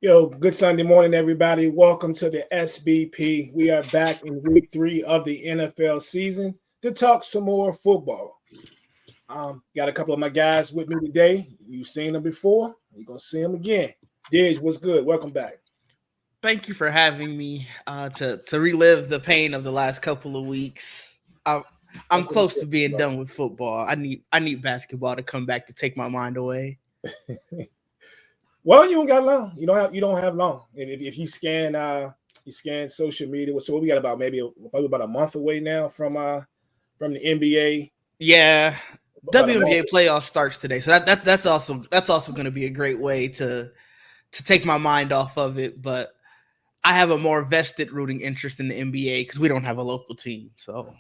Yo, good Sunday morning, everybody. Welcome to the SBP. We are back in week 3 of the NFL season to talk some more football. Got a couple of my guys with me today. You've seen them before. You're going to see them again. Didge, what's good? Welcome back. Thank you for having me to relive the pain of the last couple of weeks. I'm close to being done with football. I need basketball to come back to take my mind away. Well, you don't got long. You don't have long. If you scan social media. So we got about probably about a month away now from the NBA. Yeah, WNBA playoff starts today, so that's also going to be a great way to take my mind off of it. But I have a more vested rooting interest in the NBA because we don't have a local team. So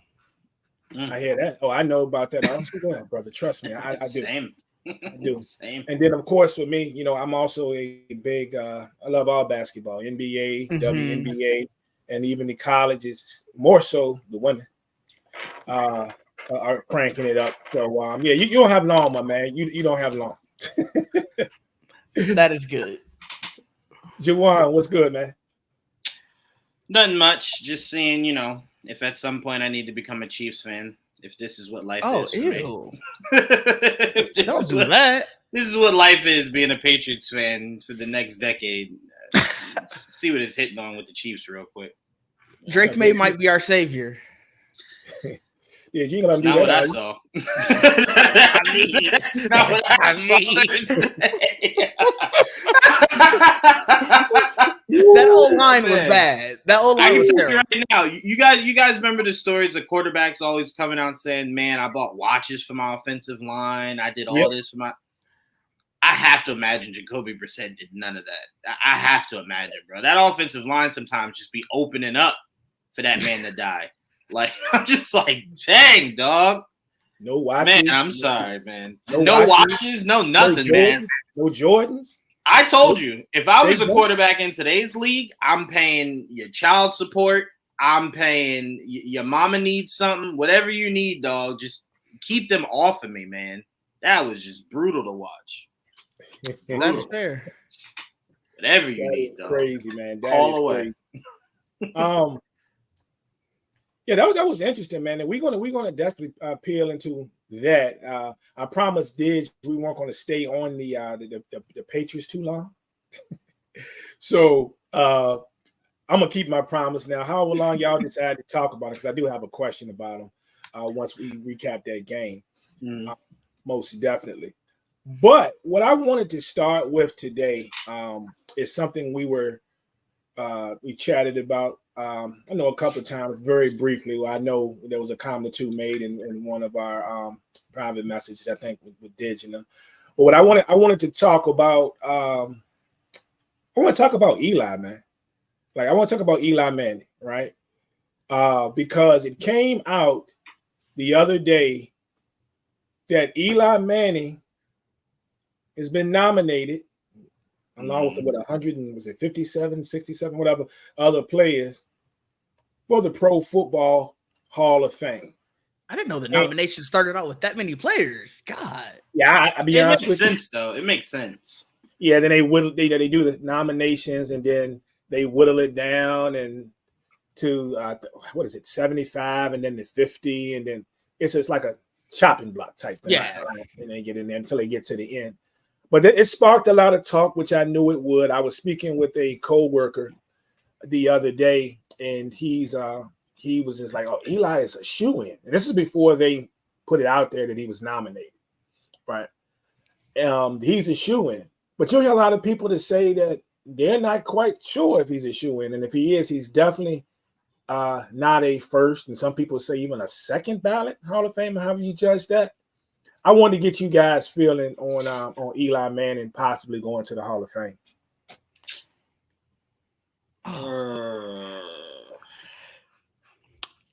I hear that. Oh, I know about that. Also, go ahead, brother. Trust me, I do. Same. I do. Same. And then, of course, for me, I'm also a big. I love all basketball, NBA, WNBA, and even the colleges. More so, the women are cranking it up. So, yeah, you don't have long, my man. You don't have long. That is good. Jawan, what's good, man? Nothing much. Just seeing, if at some point I need to become a Chiefs fan, if this is what life is. Ew. Don't do that. This is what life is, being a Patriots fan for the next decade. See what it's hitting on with the Chiefs real quick. Drake May might be our savior. Yeah, you gonna do not that. What I saw. That's not what I saw. That old line was bad. That old line was terrible. Right now, you guys remember the stories of quarterbacks always coming out saying, "Man, I bought watches for my offensive line. I did all this for my." I have to imagine Jacoby Brissett did none of that. I have to imagine, bro. That offensive line sometimes just be opening up for that man to die. Like, I'm just like, dang, dog. No watches. Man, I'm sorry, man. No watches, no nothing, man. No Jordans. I told you, if I was a quarterback in today's league, I'm paying your child support. I'm paying your mama needs something. Whatever you need, dog, just keep them off of me, man. That was just brutal to watch. That's fair. Whatever you need, dog. Crazy, man. That all is away. Crazy. Yeah, that was interesting, man. And we're gonna definitely peel into that. I promised Didge we weren't going to stay on the Patriots too long. So I'm gonna keep my promise now. However long y'all decide to talk about it, because I do have a question about them once we recap that game. Most definitely. But what I wanted to start with today is something we chatted about. I know a couple of times, very briefly. I know there was a comment or two made in one of our private messages, I think, with Didge and them. But what I wanted to talk about, I want to talk about Eli, man. Like, I want to talk about Eli Manning, right? Because it came out the other day that Eli Manning has been nominated along with 57, 67, whatever other players for the Pro Football Hall of Fame. I didn't know the nomination started out with that many players. God. Yeah, I'll be honest with you. It makes sense, though. It makes sense. Yeah, then they do the nominations, and then they whittle it down and to 75, and then the 50, and then it's just like a chopping block type thing. Yeah, and they get in there until they get to the end. But it sparked a lot of talk, which I knew it would. I was speaking with a coworker the other day, and he was just like, "Oh, Eli is a shoo-in." And this is before they put it out there that he was nominated, right? He's a shoo-in. But you hear a lot of people that say that they're not quite sure if he's a shoo-in, and if he is, he's definitely not a first. And some people say even a second ballot Hall of Fame. However you judge that. I wanted to get you guys feeling on Eli Manning possibly going to the Hall of Fame.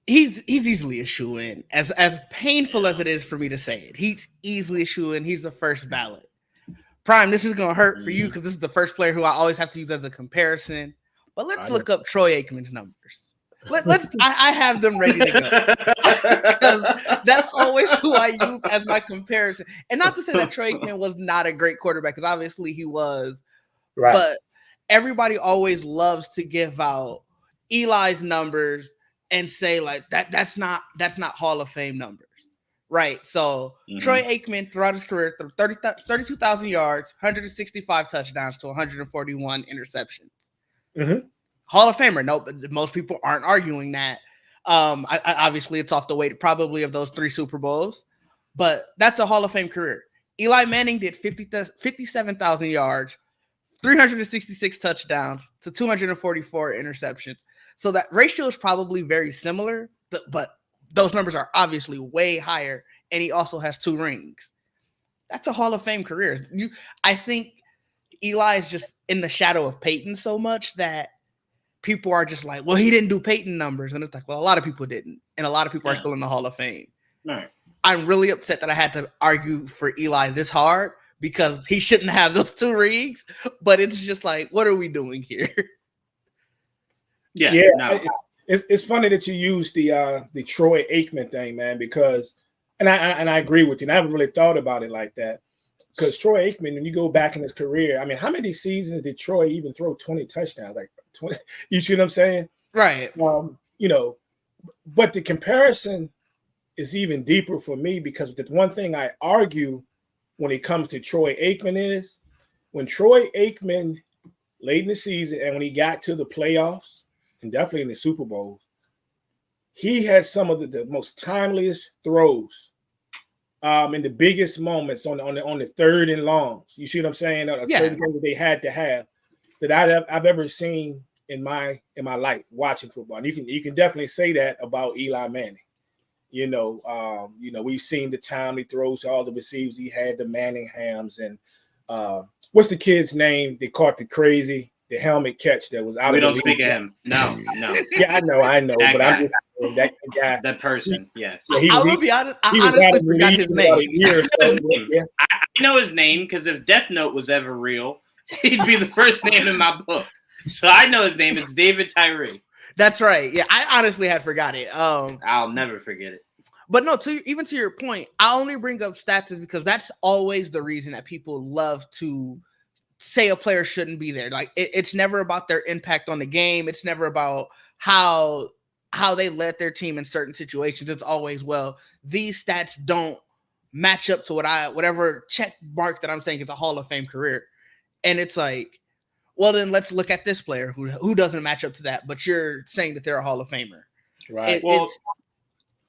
He's easily a shoo-in. As painful as it is for me to say it, he's easily a shoo-in. He's the first ballot. Prime, this is going to hurt for you because this is the first player who I always have to use as a comparison. But let's look up Troy Aikman's numbers. I have them ready to go because that's always who I use as my comparison. And not to say that Troy Aikman was not a great quarterback, because obviously he was. Right. But everybody always loves to give out Eli's numbers and say like that's not Hall of Fame numbers. Right. So Troy Aikman throughout his career threw 32,000 yards, 165 touchdowns to 141 interceptions. Mm-hmm. Hall of Famer. No, most people aren't arguing that. Obviously, it's off the weight probably of those 3 Super Bowls, but that's a Hall of Fame career. Eli Manning did 57,000 yards, 366 touchdowns to 244 interceptions. So that ratio is probably very similar, but those numbers are obviously way higher, and he also has 2 rings. That's a Hall of Fame career. I think Eli is just in the shadow of Peyton so much that people are just like, well, he didn't do Peyton numbers. And it's like, well, a lot of people didn't. And a lot of people are still in the Hall of Fame. Right. I'm really upset that I had to argue for Eli this hard because he shouldn't have those 2 rings. But it's just like, what are we doing here? Yeah. No. It's funny that you use the Troy Aikman thing, man, because and I agree with you. And I haven't really thought about it like that. Because Troy Aikman, when you go back in his career, I mean, how many seasons did Troy even throw 20 touchdowns? Like 20, you see what I'm saying? Right. You know, but the comparison is even deeper for me because the one thing I argue when it comes to Troy Aikman is when Troy Aikman late in the season and when he got to the playoffs and definitely in the Super Bowls, he had some of the most timeliest throws in the biggest moments on the third and longs. You see what I'm saying? Certain thing that they had to have that I've ever seen in my life watching football. And you can definitely say that about Eli Manning. We've seen the timely throws, all the receivers he had, the Manninghams, and what's the kid's name? They caught the helmet catch that was out we of the don't league. speak of him. No. Yeah, I know, that but guy. I'm just saying that guy. That person, yes. Yeah, I will be honest, I honestly forgot his name. I know his name because if Death Note was ever real, he'd be the first name in my book. So I know his name. It's David Tyree. That's right. Yeah, I honestly had forgot it. I'll never forget it. But no, even to your point, I only bring up stats is because that's always the reason that people love to say a player shouldn't be there. Like it's never about their impact on the game. It's never about how they led their team in certain situations. It's always, well, these stats don't match up to whatever check mark that I'm saying is a Hall of Fame career. And it's like, well, then let's look at this player who doesn't match up to that, but you're saying that they're a Hall of Famer. Right.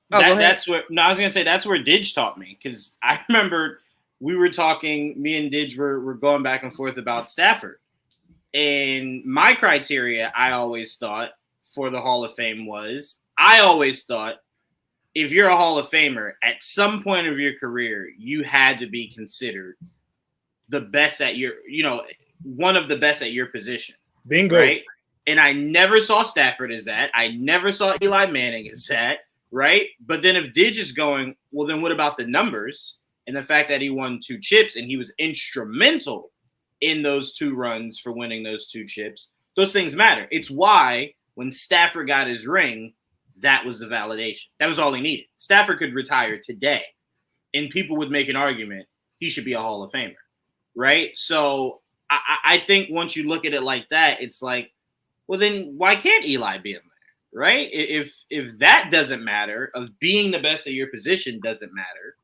That's what I was gonna say. That's where Didge taught me, because I remember we were talking. Me and Didge were going back and forth about Stafford, and my criteria I always thought for the Hall of Fame was I always thought if you're a Hall of Famer at some point of your career, you had to be considered the best at one of the best at your position. Bingo. Right. And I never saw Stafford as that. I never saw Eli Manning as that. Right. But then if Didge is going, well, then what about the numbers and the fact that he won 2 chips and he was instrumental in those 2 runs for winning those 2 chips? Those things matter. It's why when Stafford got his ring, that was the validation. That was all he needed. Stafford could retire today and people would make an argument he should be a Hall of Famer. Right. So I think once you look at it like that, it's like, well, then why can't Eli be in there? Right? If that doesn't matter, of being the best at your position doesn't matter,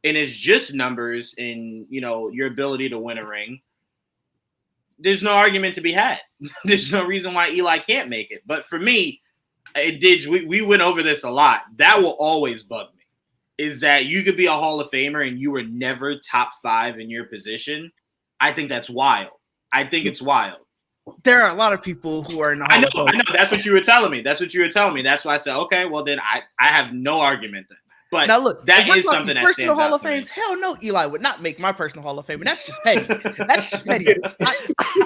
and it's just numbers and your ability to win a ring, there's no argument to be had. There's no reason why Eli can't make it. But for me, we went over this a lot. That will always bug me, is that you could be a Hall of Famer and you were never top 5 in your position. I think that's wild. I think it's wild. There are a lot of people who are in the Hall of Fame. I know. That's what you were telling me. That's why I said, okay, well, then I have no argument then. But now look, that is something that personal Hall of Fames. Hell no, Eli would not make my personal Hall of Fame, and that's just petty. That's just petty.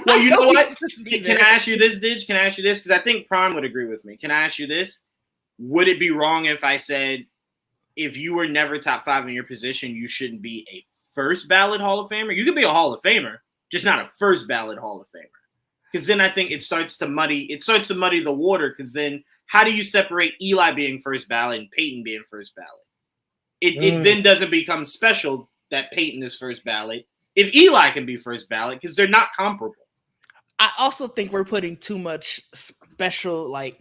Well, you know what? Can I ask you this, Didge? Can I ask you this? Because I think Prime would agree with me. Can I ask you this? Would it be wrong if I said, if you were never top 5 in your position, you shouldn't be a first ballot Hall of Famer? You could be a Hall of Famer, just not a first ballot Hall of Famer. Because then I think it starts to muddy the water. Because then how do you separate Eli being first ballot and Peyton being first ballot? It then doesn't become special that Peyton is first ballot if Eli can be first ballot, because they're not comparable. I also think we're putting too much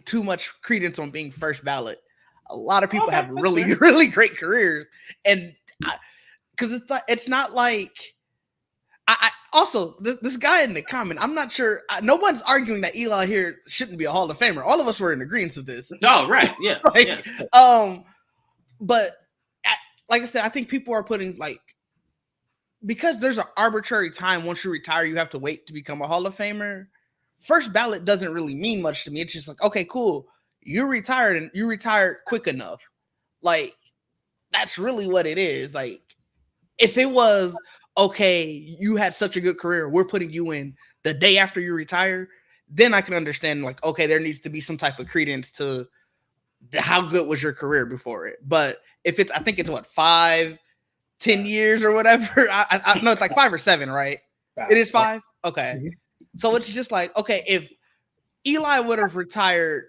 too much credence on being first ballot. A lot of people have really, really great careers, and because it's not like I also this guy in the comment. I'm not sure. No one's arguing that Eli here shouldn't be a Hall of Famer. All of us were in agreement of this. No, right? Yeah, But like I said, I think people are putting because there's an arbitrary time once you retire, you have to wait to become a Hall of Famer. First ballot doesn't really mean much to me. It's just like, okay, cool. You retired and you retired quick enough. Like, that's really what it is. Like, if it was, okay, you had such a good career, we're putting you in the day after you retire, then I can understand, like, okay, there needs to be some type of credence to how good was your career before it. But if it's, I think it's what, 5-10 years or whatever. I know it's like 5 or 7, right? 5. It is 5. Okay. Mm-hmm. So it's just like, okay, if Eli would have retired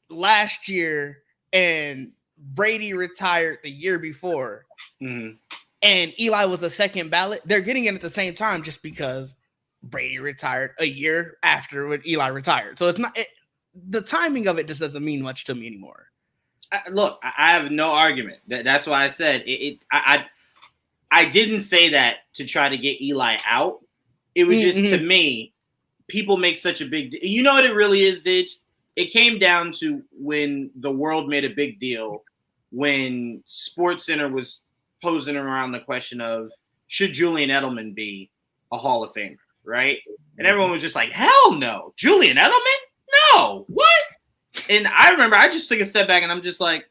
last year and Brady retired the year before, and Eli was a second ballot, they're getting it at the same time just because Brady retired a year after when Eli retired. So it's not the timing of it just doesn't mean much to me anymore. Look, I have no argument. That's why I said I didn't say that to try to get Eli out. It was just, to me, people make such a big deal. You know what it really is, Ditch? It came down to when the world made a big deal when SportsCenter was posing around the question of, should Julian Edelman be a Hall of Famer, right? And everyone was just like, hell no. Julian Edelman? No. What? And I remember I just took a step back and I'm just like,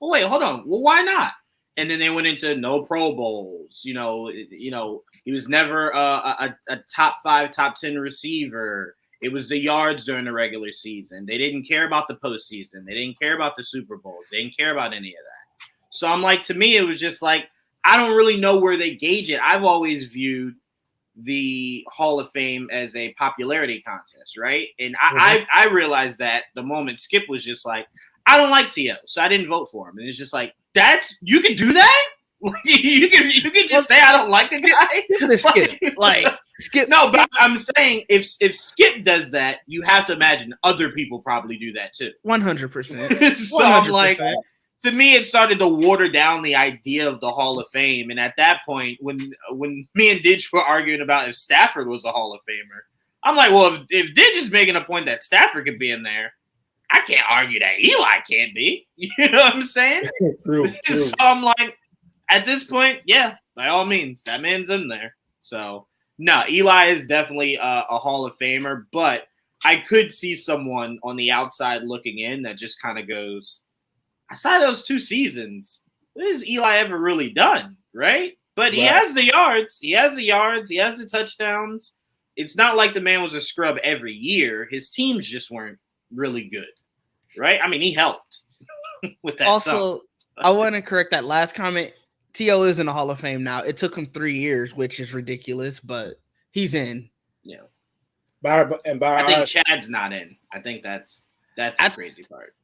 well, wait, hold on. Well, why not? And then they went into no Pro Bowls. You know, he was never a top 5, top 10 receiver. It was the yards during the regular season. They didn't care about the postseason. They didn't care about the Super Bowls. They didn't care about any of that. So I'm like, to me, it was just like, I don't really know where they gauge it. I've always viewed the Hall of Fame as a popularity contest, right? And I realized that the moment Skip was just like, I don't like T.O., so I didn't vote for him. And it's just like, you can do that? you can just say I don't like the guy? Skip. No, but I'm saying if Skip does that, you have to imagine other people probably do that too. 100%. So I'm like, to me, it started to water down the idea of the Hall of Fame. And at that point, when me and Didge were arguing about if Stafford was a Hall of Famer, I'm like, well, if Didge is making a point that Stafford could be in there, I can't argue that Eli can't be. You know what I'm saying? True. So I'm like, at this point, yeah, by all means, that man's in there. So, no, Eli is definitely a Hall of Famer, but I could see someone on the outside looking in that just kind of goes, outside those 2 seasons, what has Eli ever really done, right? But he has the yards. He has the touchdowns. It's not like the man was a scrub every year. His teams just weren't really good, right? I mean, he helped with that. Also, I want to correct that last comment. T.O. is in the Hall of Fame now. It took him 3 years, which is ridiculous, but he's in. Yeah. I think Chad's not in. I think that's the crazy part.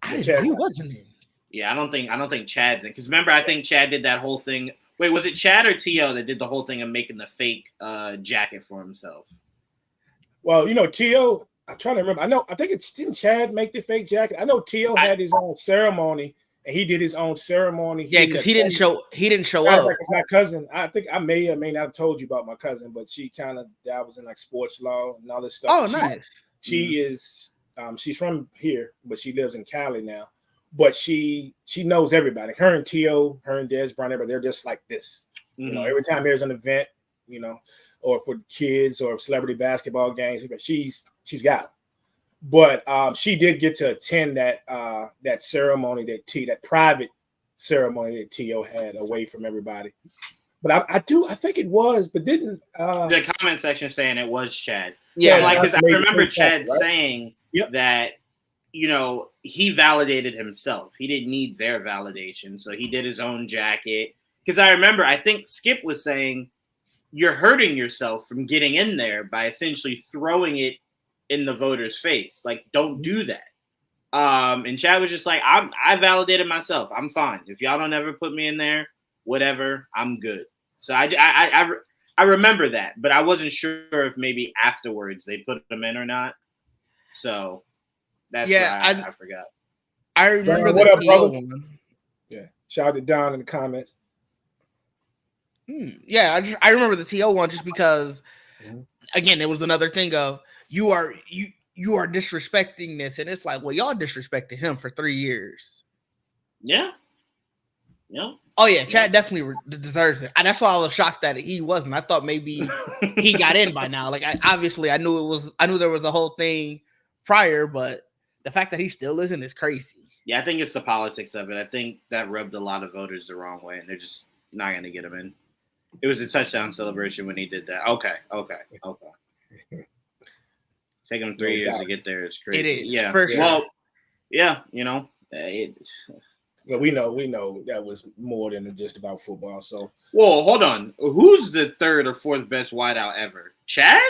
He wasn't in. Yeah, I don't think Chad's in. Because remember, I think Chad did that whole thing. Wait, was it Chad or T.O. that did the whole thing of making the fake jacket for himself? Well, T.O., I'm trying to remember. Didn't Chad make the fake jacket? I know T.O. had his own ceremony, and he did his own ceremony. Yeah, because he didn't show up. It's my cousin. I think I may or may not have told you about my cousin, but she kind of dabbles in like sports law and all this stuff. Oh, nice. She is. She's from here, but she lives in Cali now. But she knows everybody. Her and T.O., her and Des Brown, everybody, they're just like this. Every time there's an event, or for kids or celebrity basketball games, she's got them. But she did get to attend that ceremony, that private ceremony that T.O. had away from everybody. But I think it was, but didn't the comment section saying it was Chad? Yeah, because I remember Chad saying that he validated himself. He didn't need their validation, so he did his own jacket. Because I remember, I think Skip was saying, you're hurting yourself from getting in there by essentially throwing it in the voter's face. Like, don't do that. And Chad was just like, I validated myself. I'm fine. If y'all don't ever put me in there, whatever, I'm good. So I I remember that, but I wasn't sure if maybe afterwards they put him in or not. So that's why I forgot. I remember Don, what the up, T.O. brother? one. Yeah, shout out to Don in the comments. Yeah, I remember the T.O. one just because, again, it was another thing of you are disrespecting this, and it's like, well, y'all disrespected him for 3 years. Yeah. Oh yeah, Chad definitely deserves it. And that's why I was shocked that he wasn't. I thought maybe he got in by now. Like I knew there was a whole thing prior, but the fact that he still isn't is crazy. Yeah, I think it's the politics of it. I think that rubbed a lot of voters the wrong way, and they're just not going to get him in. It was a touchdown celebration when he did that. Okay. Taking him 3 years to get there is crazy. It is, yeah. for sure. Well, yeah, Well, we know that was more than just about football. So, well, hold on. Who's the third or fourth best wideout ever? Chad?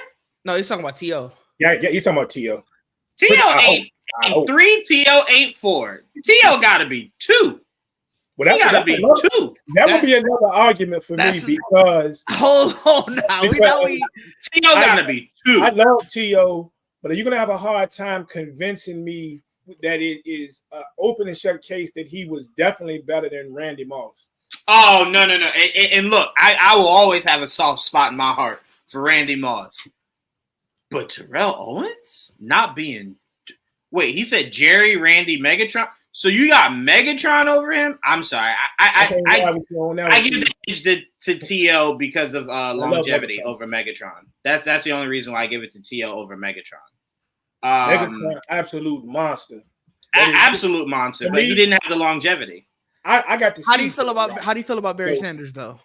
No, he's talking about T.O. Yeah, you're talking about T.O. T.O. ain't 3. T.O. ain't 4. T.O. got to be 2. Well, that's got to be 2. That would be another argument for me because hold on now. T.O. got to be 2. I love T.O., but you're gonna have a hard time convincing me that it is an open and shut case that he was definitely better than Randy Moss. Oh, no. And look, I will always have a soft spot in my heart for Randy Moss. But Terrell Owens not being – wait, he said Jerry, Randy, Megatron? So you got Megatron over him? I'm sorry. I give the edge to T.O. because of longevity over Megatron. That's the only reason why I give it to T.O. over Megatron. Megatron, absolute monster. Absolute monster, but he didn't have the longevity. I got to see. How do you feel about Barry Sanders though?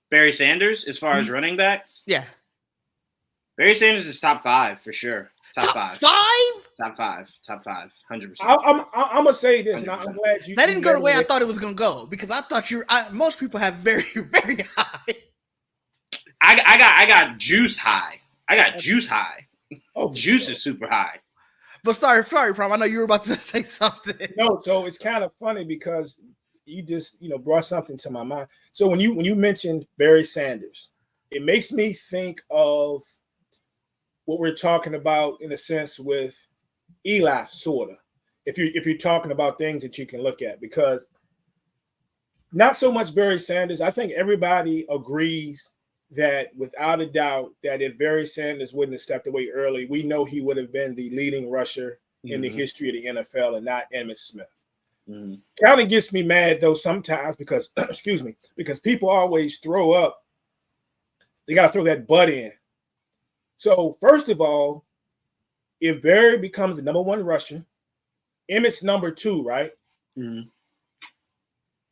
Barry Sanders, as far as running backs? Yeah. Barry Sanders is top 5 for sure. Top 5? Top 5. 100%. I'm gonna say this, and I'm glad you. That didn't go the way I thought it was gonna go because I thought most people have very, very high. I got Juice high. Juice high. Oh, Juice is super high. But sorry, Prom. I know you were about to say something. No, so it's kind of funny because you just brought something to my mind. So when you mentioned Barry Sanders, it makes me think of what we're talking about in a sense with Eli, sorta. If you're talking about things that you can look at, because not so much Barry Sanders. I think everybody agrees that without a doubt that if Barry Sanders wouldn't have stepped away early, we know he would have been the leading rusher in the history of the NFL and not Emmitt Smith. Kind of gets me mad though sometimes because because people always throw up. They got to throw that butt in. So first of all, if Barry becomes the number 1 rusher, Emmitt's number 2, right?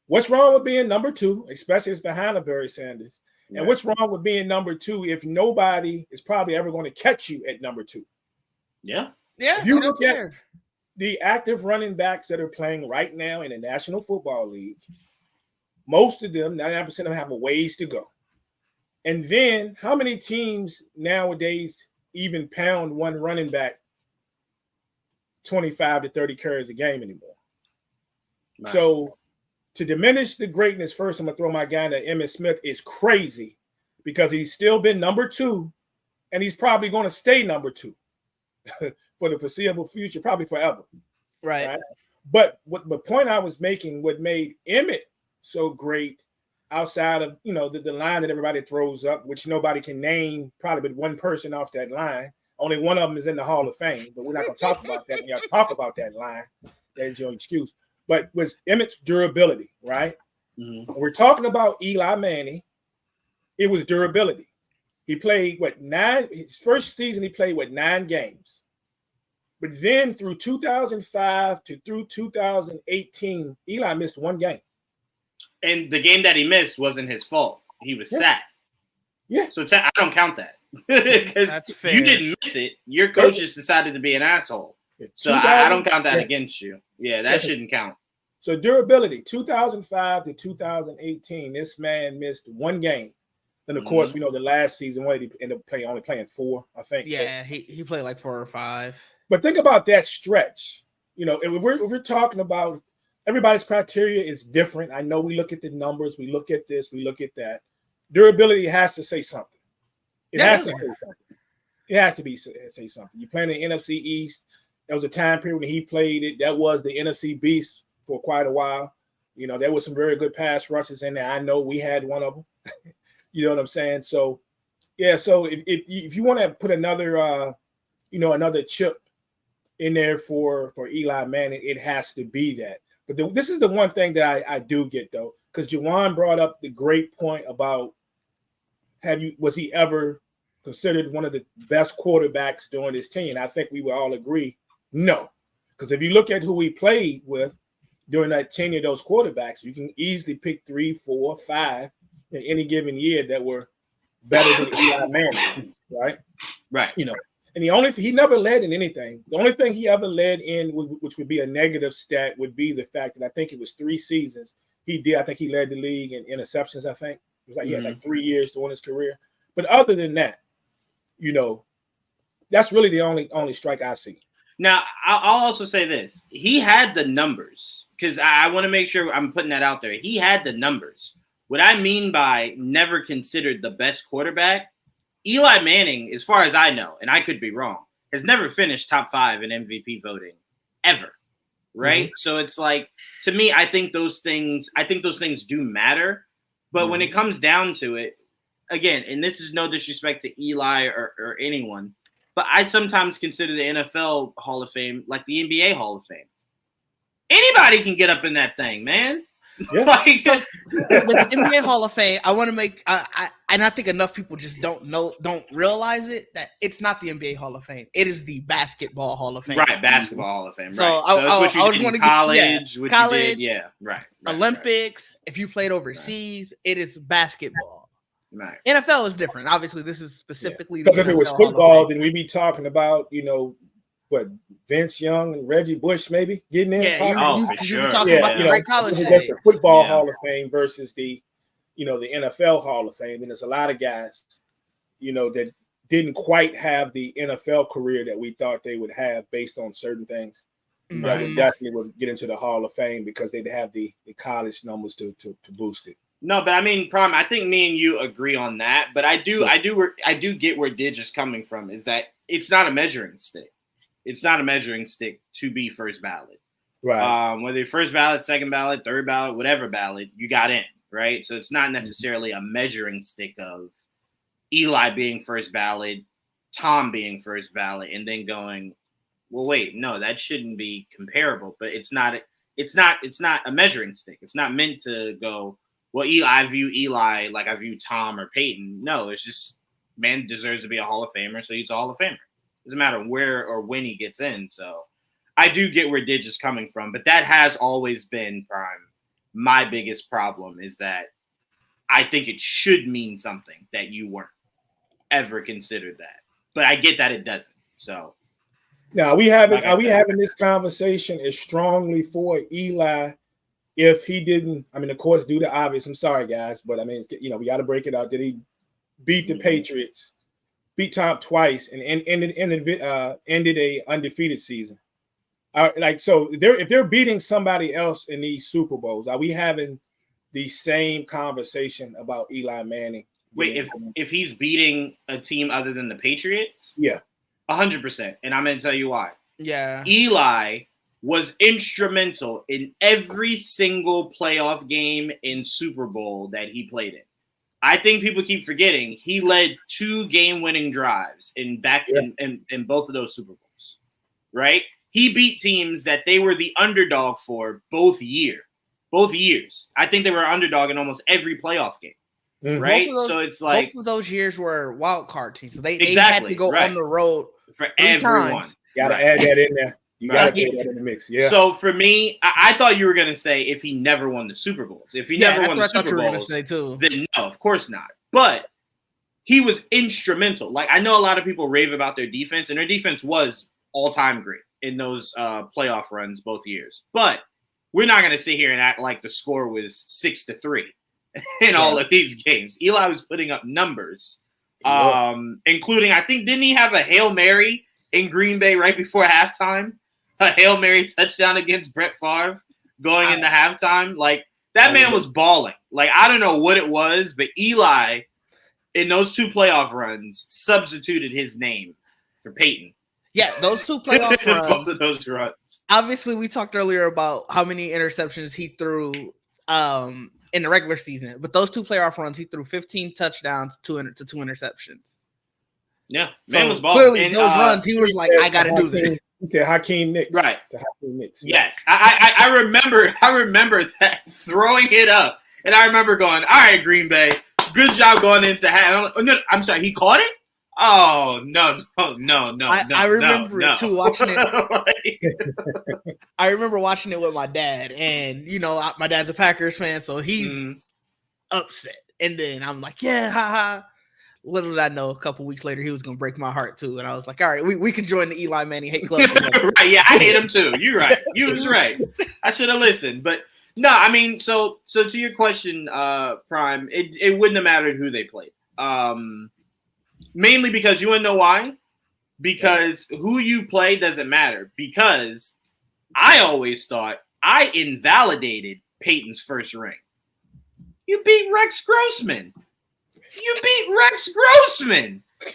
What's wrong with being number 2, especially if it's behind a Barry Sanders? Right. And what's wrong with being number 2 if nobody is probably ever going to catch you at number 2? Yeah. If you look at the active running backs that are playing right now in the National Football League, most of them, 99% of them, have a ways to go. And then how many teams nowadays even pound one running back 25 to 30 carries a game anymore? Right. So to diminish the greatness, first I'm going to throw my guy into Emmitt Smith is crazy because he's still been number 2 and he's probably going to stay number 2 for the foreseeable future, probably forever. Right? But what the point I was making, what made Emmitt so great outside of, the line that everybody throws up, which nobody can name probably but one person off that line. Only one of them is in the Hall of Fame, but we're not going to talk about that. When y'all talk about that line, that is your excuse. But was Emmitt's durability, right? We're talking about Eli Manning. It was durability. He played, his first season he played, 9 games. But then through 2005 to through 2018, Eli missed 1 game. And the game that he missed wasn't his fault. He was sat. Yeah. So I don't count that. Because you didn't miss it. Your coach just decided to be an asshole. So I don't count that against you. Yeah, that shouldn't count. So durability, 2005 to 2018, this man missed 1 game. Then, of course, we know the last season, what did he end up only playing 4, I think. Yeah, he played like 4 or 5. But think about that stretch. If we're talking about everybody's criteria is different. I know we look at the numbers, we look at this, we look at that. durability has to say something. It Yeah, has to say something. It has to be say something. You playing in the NFC East. There was a time period when he played it. That was the NFC beast for quite a while. You know, there was some very good pass rushes in there. I know we had one of them. You know what I'm saying? So, yeah. So if you want to put another, another chip in there for Eli Manning, it has to be that. But this is the one thing that I do get though, because Juwan brought up the great point about was he ever considered one of the best quarterbacks during his tenure? And I think we would all agree, no. Because if you look at who he played with during that tenure, those quarterbacks, you can easily pick 3, 4, 5 in any given year that were better than Eli Manning, right? Right. You know, and he never led in anything. The only thing he ever led in, which would be a negative stat, would be the fact that I think it was 3 seasons I think he led the league in interceptions, I think. It was like he had like 3 years during his career. But other than that, that's really the only strike I see. Now, I'll also say this. He had the numbers, because I want to make sure I'm putting that out there. He had the numbers. What I mean by never considered the best quarterback, Eli Manning, as far as I know, and I could be wrong, has never finished top 5 in MVP voting ever. Right? So it's like, to me, I think those things do matter. But when it comes down to it, again, and this is no disrespect to Eli or anyone, but I sometimes consider the NFL Hall of Fame like the NBA Hall of Fame. Anybody can get up in that thing, man. Yeah. With the NBA Hall of Fame, I want to make, and I think enough people just don't realize it, that it's not the NBA Hall of Fame. It is the Basketball Hall of Fame. Right, Basketball Hall of Fame. So, right. So that's what you did in college, what you did, yeah, right. Olympics, right. If you played overseas, it is basketball. Right. NFL is different. Obviously, this is specifically because if it was football, then we'd be talking about, Vince Young and Reggie Bush maybe getting in. Yeah, for sure. Talking about the great college days. That's the football Hall of Fame versus the NFL Hall of Fame. And there's a lot of guys, that didn't quite have the NFL career that we thought they would have based on certain things. That would definitely get into the Hall of Fame because they'd have the college numbers to boost it. No, but I mean, Prime, I think me and you agree on that. But I do get where Didge is coming from, is that it's not a measuring stick. It's not a measuring stick to be first ballot. Right. Whether you're first ballot, second ballot, third ballot, whatever ballot, you got in, right? So it's not necessarily a measuring stick of Eli being first ballot, Tom being first ballot, and then going, well, wait, no, that shouldn't be comparable. But it's not a measuring stick. It's not meant to go, well, I view Eli like I view Tom or Peyton. No, it's just man deserves to be a Hall of Famer, so he's a Hall of Famer. Doesn't matter where or when he gets in. So I do get where Didge is coming from, but that has always been, Prime, my biggest problem, is that I think it should mean something that you weren't ever considered that. But I get that it doesn't. So now are we having this conversation as strongly for Eli if he didn't? I mean, of course, do the obvious. I'm sorry, guys, but I mean, we got to break it out. Did he beat the Patriots? Beat Tom twice and ended a undefeated season. So if they're beating somebody else in these Super Bowls, are we having the same conversation about Eli Manning? Wait, if he's beating a team other than the Patriots? Yeah. 100%. And I'm going to tell you why. Yeah. Eli was instrumental in every single playoff game in Super Bowl that he played in. I think people keep forgetting he led 2 game-winning drives in both of those Super Bowls, right? He beat teams that they were the underdog for both years. I think they were underdog in almost every playoff game, right? So it's like both of those years were wild card teams, so they had to go on the road for everyone. Times. Gotta add that in there. You gotta get that in the mix. Yeah. So for me, I thought you were gonna say if he never won the Super Bowls. If he never won the Super Bowls, then no, of course not. But he was instrumental. Like, I know a lot of people rave about their defense, and their defense was all-time great in those playoff runs both years. But we're not gonna sit here and act like the score was 6-3 in all of these games. Eli was putting up numbers, including, I think, didn't he have a Hail Mary in Green Bay right before halftime? A Hail Mary touchdown against Brett Favre going into halftime. Like, That man was balling. Like, I don't know what it was, but Eli, in those 2 playoff runs, substituted his name for Peyton. Yeah, those 2 playoff runs. Both of those runs. Obviously, we talked earlier about how many interceptions he threw in the regular season, but those 2 playoff runs, he threw 15 touchdowns, 2 interceptions. Yeah, man was balling. Clearly, and, those runs, he was like, "I got to do this." He said Hakeem Nicks, right? To Hakeem Nicks. Yes, I remember that, throwing it up, and I remember going, "All right, Green Bay, good job going into hat." I'm sorry, he caught it. Oh no! I remember too watching it. I remember watching it with my dad, and my dad's a Packers fan, so he's upset. And then I'm like, "Yeah, haha." Little did I know, a couple weeks later, he was going to break my heart too, and I was like, "All right, we can join the Eli Manning hate club." Right? Yeah, I hate him too. You're right. You was right. I should have listened, but no, I mean, so to your question, Prime, it wouldn't have mattered who they played. Mainly because you want to know why? Because who you play doesn't matter. Because I always thought I invalidated Peyton's first ring. You beat Rex Grossman.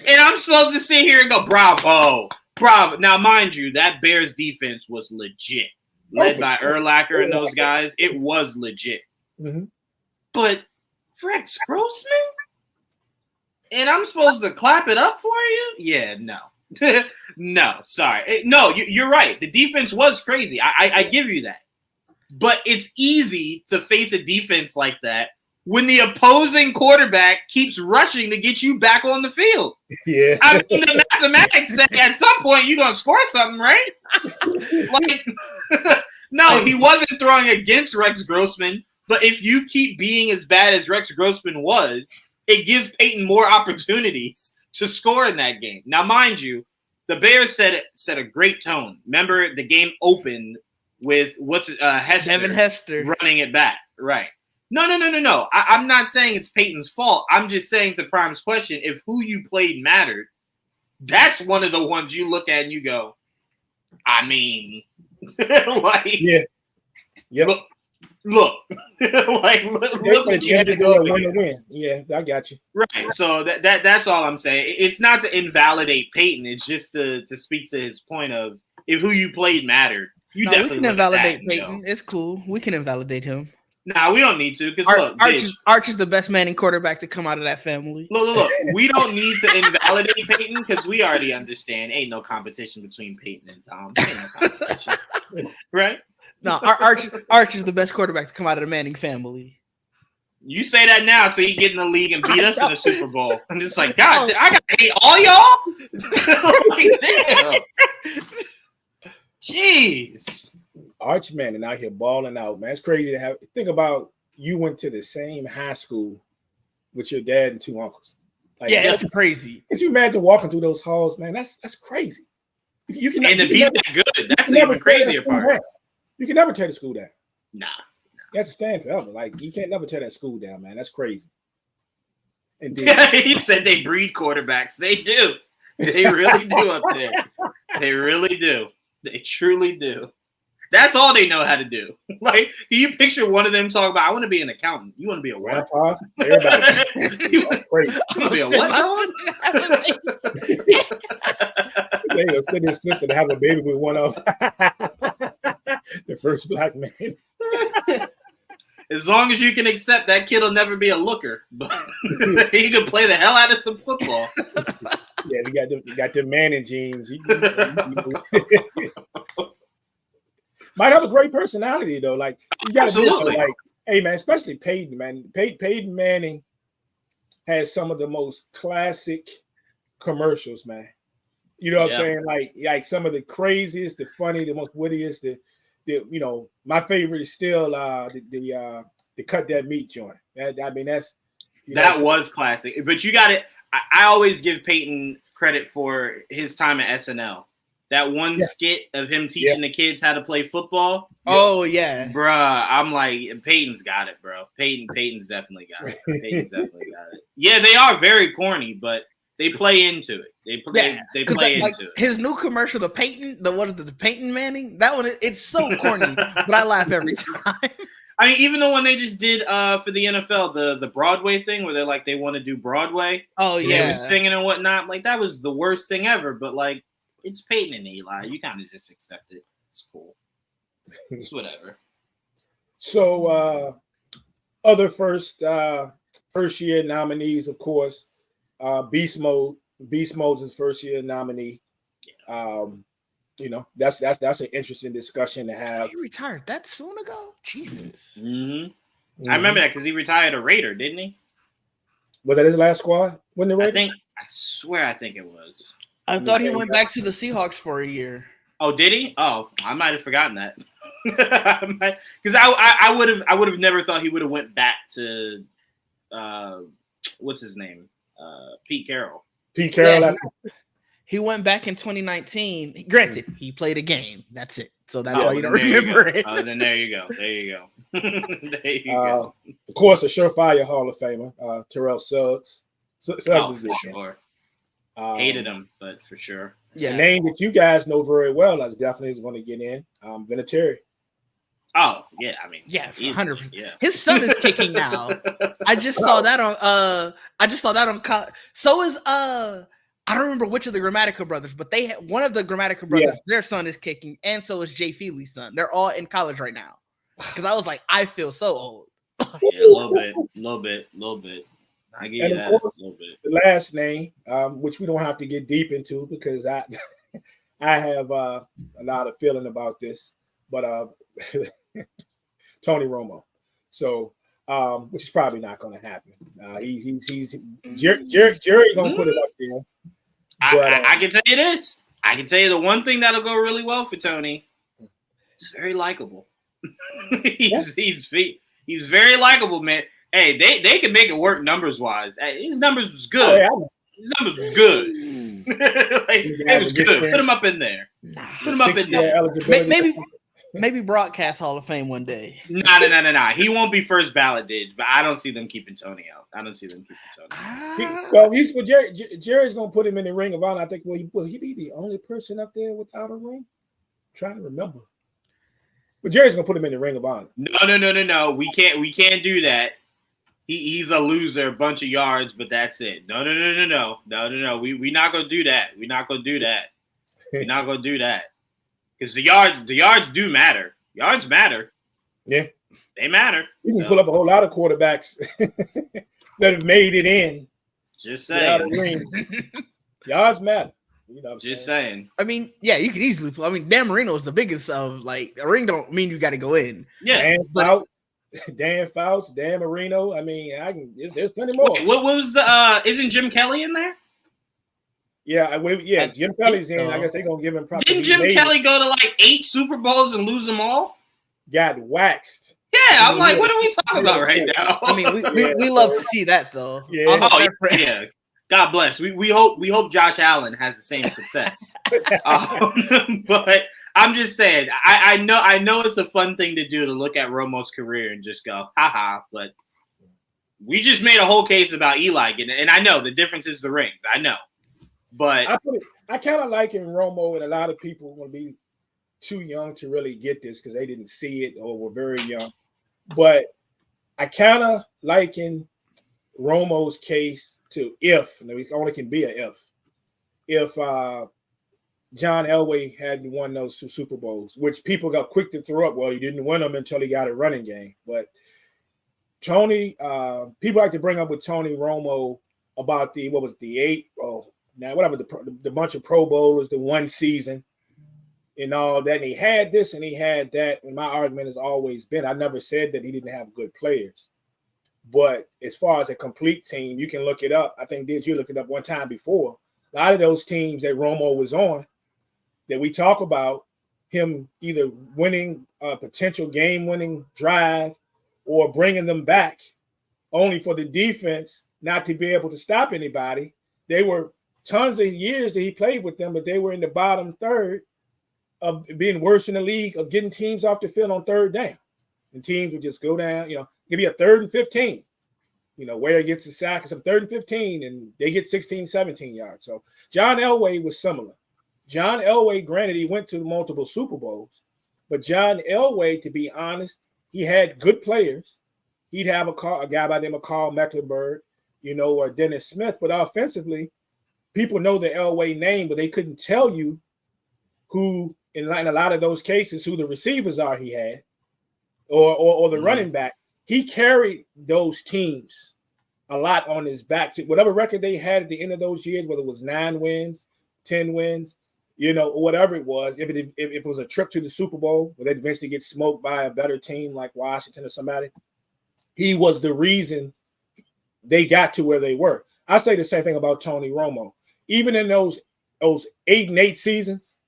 And I'm supposed to sit here and go, bravo. Now, mind you, that Bears defense was legit. Led by Urlacher and those guys. It was legit. Mm-hmm. But Rex Grossman? And I'm supposed to clap it up for you? Yeah, no. No, sorry. No, you're right. The defense was crazy. I give you that. But it's easy to face a defense like that when the opposing quarterback keeps rushing to get you back on the field. Yeah. I mean, the mathematics say at some point you're going to score something, right? No, he wasn't throwing against Rex Grossman, but if you keep being as bad as Rex Grossman was, it gives Peyton more opportunities to score in that game. Now, mind you, the Bears set a great tone. Remember, the game opened with Devin Hester running it back. Right. No. I'm not saying it's Peyton's fault. I'm just saying, to Prime's question, if who you played mattered, that's one of the ones you look at and you go, I mean, yeah. Look, look what you had to go win. Yeah, I got you. Right. So that's all I'm saying. It's not to invalidate Peyton. It's just to speak to his point of, if who you played mattered. We can invalidate Peyton. It's cool. We can invalidate him. Nah, we don't need to, because Arch is the best Manning quarterback to come out of that family. Look. We don't need to invalidate Peyton, because we already understand ain't no competition between Peyton and Tom. Ain't no competition. Right? No, Arch is the best quarterback to come out of the Manning family. You say that now till you get in the league and beat us in the Super Bowl. I'm just like, God, I gotta hate all y'all? Like, damn. Jeez. Arch Manning out here balling out, man. It's crazy to think about. You went to the same high school with your dad and 2 uncles. Like, yeah, that's crazy. Can you imagine walking through those halls, man? That's crazy. You can, and to be that good, that's the even crazier part. You can never tear the school down. Nah. You have to stand forever. Like, you can't never tear that school down, man. That's crazy. And he said they breed quarterbacks. They do. They really do up there. They really do. They truly do. That's all they know how to do. Like, can you picture one of them talking about, I want to be an accountant. You want to be a what? Grandpa? Everybody. You want to be a what? They go send his sister to have a baby with one of the first black man. As long as you can accept that kid will never be a looker, but he can play the hell out of some football. Yeah, we got the Manning genes. Might have a great personality though. Like, you got to do it. Like, hey man, especially Peyton, man. Peyton Manning has some of the most classic commercials, man. You know what I'm saying? Like some of the craziest, the funny, the most wittiest. The my favorite is still the cut that meat joint. That was classic. But you got it. I always give Peyton credit for his time at SNL. That one skit of him teaching the kids how to play football. Oh yeah, bruh. I'm like, Peyton's got it, bro. Peyton's definitely got it. Yeah, they are very corny, but they play into it. They play into it. His new commercial, the Peyton Manning? That one, it's so corny, but I laugh every time. I mean, even the one they just did for the NFL, the Broadway thing where they want to do Broadway. Oh and yeah, they were singing and whatnot. Like that was the worst thing ever. But like, it's Peyton and Eli. You kind of just accept it. It's cool. It's whatever. So other first year nominees, of course, Beast Mode. Beast Mode's his first year nominee. That's an interesting discussion to have. he retired that soon ago. Jesus. I remember that because he retired a Raider, didn't he? Was that his last squad? When the Raiders? I swear I think it was. I thought he went back to the Seahawks for a year. Oh, did he? Oh, I might have forgotten that. Because I would have never thought he would have went back to what's his name? Pete Carroll. Pete Carroll. Yeah, he went back in 2019. Granted, he played a game. That's it. So that's why you don't remember it. Then there you go. There you go. There you go. Of course, a surefire Hall of Famer, Terrell Suggs. Suggs is good. Sure. Hated him, but for sure. Yeah. A name that you guys know very well that's definitely is going to get in. Vinatieri. Oh yeah, I mean, yeah, 100%. Yeah. His son is kicking now. I just saw that on. So is I don't remember which of the Grammatica brothers, but they had one of the Grammatica brothers. Yeah. Their son is kicking, and so is Jay Feely's son. They're all in college right now. Because I was like, I feel so old. Yeah, a little bit. I get that a little bit. The last name, which we don't have to get deep into because I have a lot of feeling about this, but Tony Romo. So, which is probably not going to happen. Jerry going to put it up there. But, I can tell you this. I can tell you the one thing that'll go really well for Tony. He's very likable. He's very likable, man. Hey, they can make it work numbers wise. Hey, his numbers was good. Oh, yeah. His numbers was good. It was good. Put him up in there. Put him up in there. Maybe broadcast Hall of Fame one day. No. He won't be first ballot, Didge, but I don't see them keeping Tony out. Jerry's gonna put him in the Ring of Honor. I think will he be the only person up there without a ring? I'm trying to remember. But Jerry's gonna put him in the Ring of Honor. No. We can't do that. He's a loser, a bunch of yards, but that's it. No. We're not gonna do that. We're not gonna do that. Because the yards do matter. Yards matter. Yeah. They matter. You can pull up a whole lot of quarterbacks that have made it in. Just saying. Yards matter. You know what I'm just saying. I mean, yeah, you could easily pull. I mean, Dan Marino is the biggest of like a ring don't mean you got to go in. Yeah. Dan Fouts, Dan Marino. I mean, there's plenty more. Wait, what was the isn't Jim Kelly in there? Yeah, Jim Kelly's in. I guess they're gonna give him props. Didn't Jim Kelly go to like 8 Super Bowls and lose them all? Got waxed. Yeah, I'm like, what are we talking about right now? I mean, we love to see that though. Yeah. Yeah. God bless. We hope Josh Allen has the same success. But I'm just saying, I know it's a fun thing to do to look at Romo's career and just go, haha. But we just made a whole case about Eli getting it, and I know the difference is the rings. I know. But I kind of like in Romo, and a lot of people will be too young to really get this because they didn't see it or were very young. But I kind of like in Romo's case to if, and it only can be a if John Elway hadn't won those 2 Super Bowls, which people got quick to throw up. Well, he didn't win them until he got a running game. But Tony, people like to bring up with Tony Romo about the 8 now whatever the bunch of Pro Bowlers, the one season and all that. And he had this and he had that. And my argument has always been, I never said that he didn't have good players. But as far as a complete team, you can look it up. I think you looked it up one time before. A lot of those teams that Romo was on, that we talk about him either winning a potential game-winning drive or bringing them back only for the defense not to be able to stop anybody. They were tons of years that he played with them, but they were in the bottom third of being worse in the league of getting teams off the field on third down. And teams would just go down, give you a 3rd and 15, where it gets a sack, it's a 3rd and 15, and they get 16, 17 yards. So John Elway was similar. John Elway, granted, he went to multiple Super Bowls, but John Elway, to be honest, he had good players. He'd have a guy by the name of Carl Mecklenburg, or Dennis Smith. But offensively, people know the Elway name, but they couldn't tell you who, in a lot of those cases, who the receivers are he had, or the running back. He carried those teams a lot on his back. Whatever record they had at the end of those years, whether it was 9 wins, 10 wins, or whatever it was, if it was a trip to the Super Bowl where they'd eventually get smoked by a better team like Washington or somebody, he was the reason they got to where they were. I say the same thing about Tony Romo. Even in those 8-8 seasons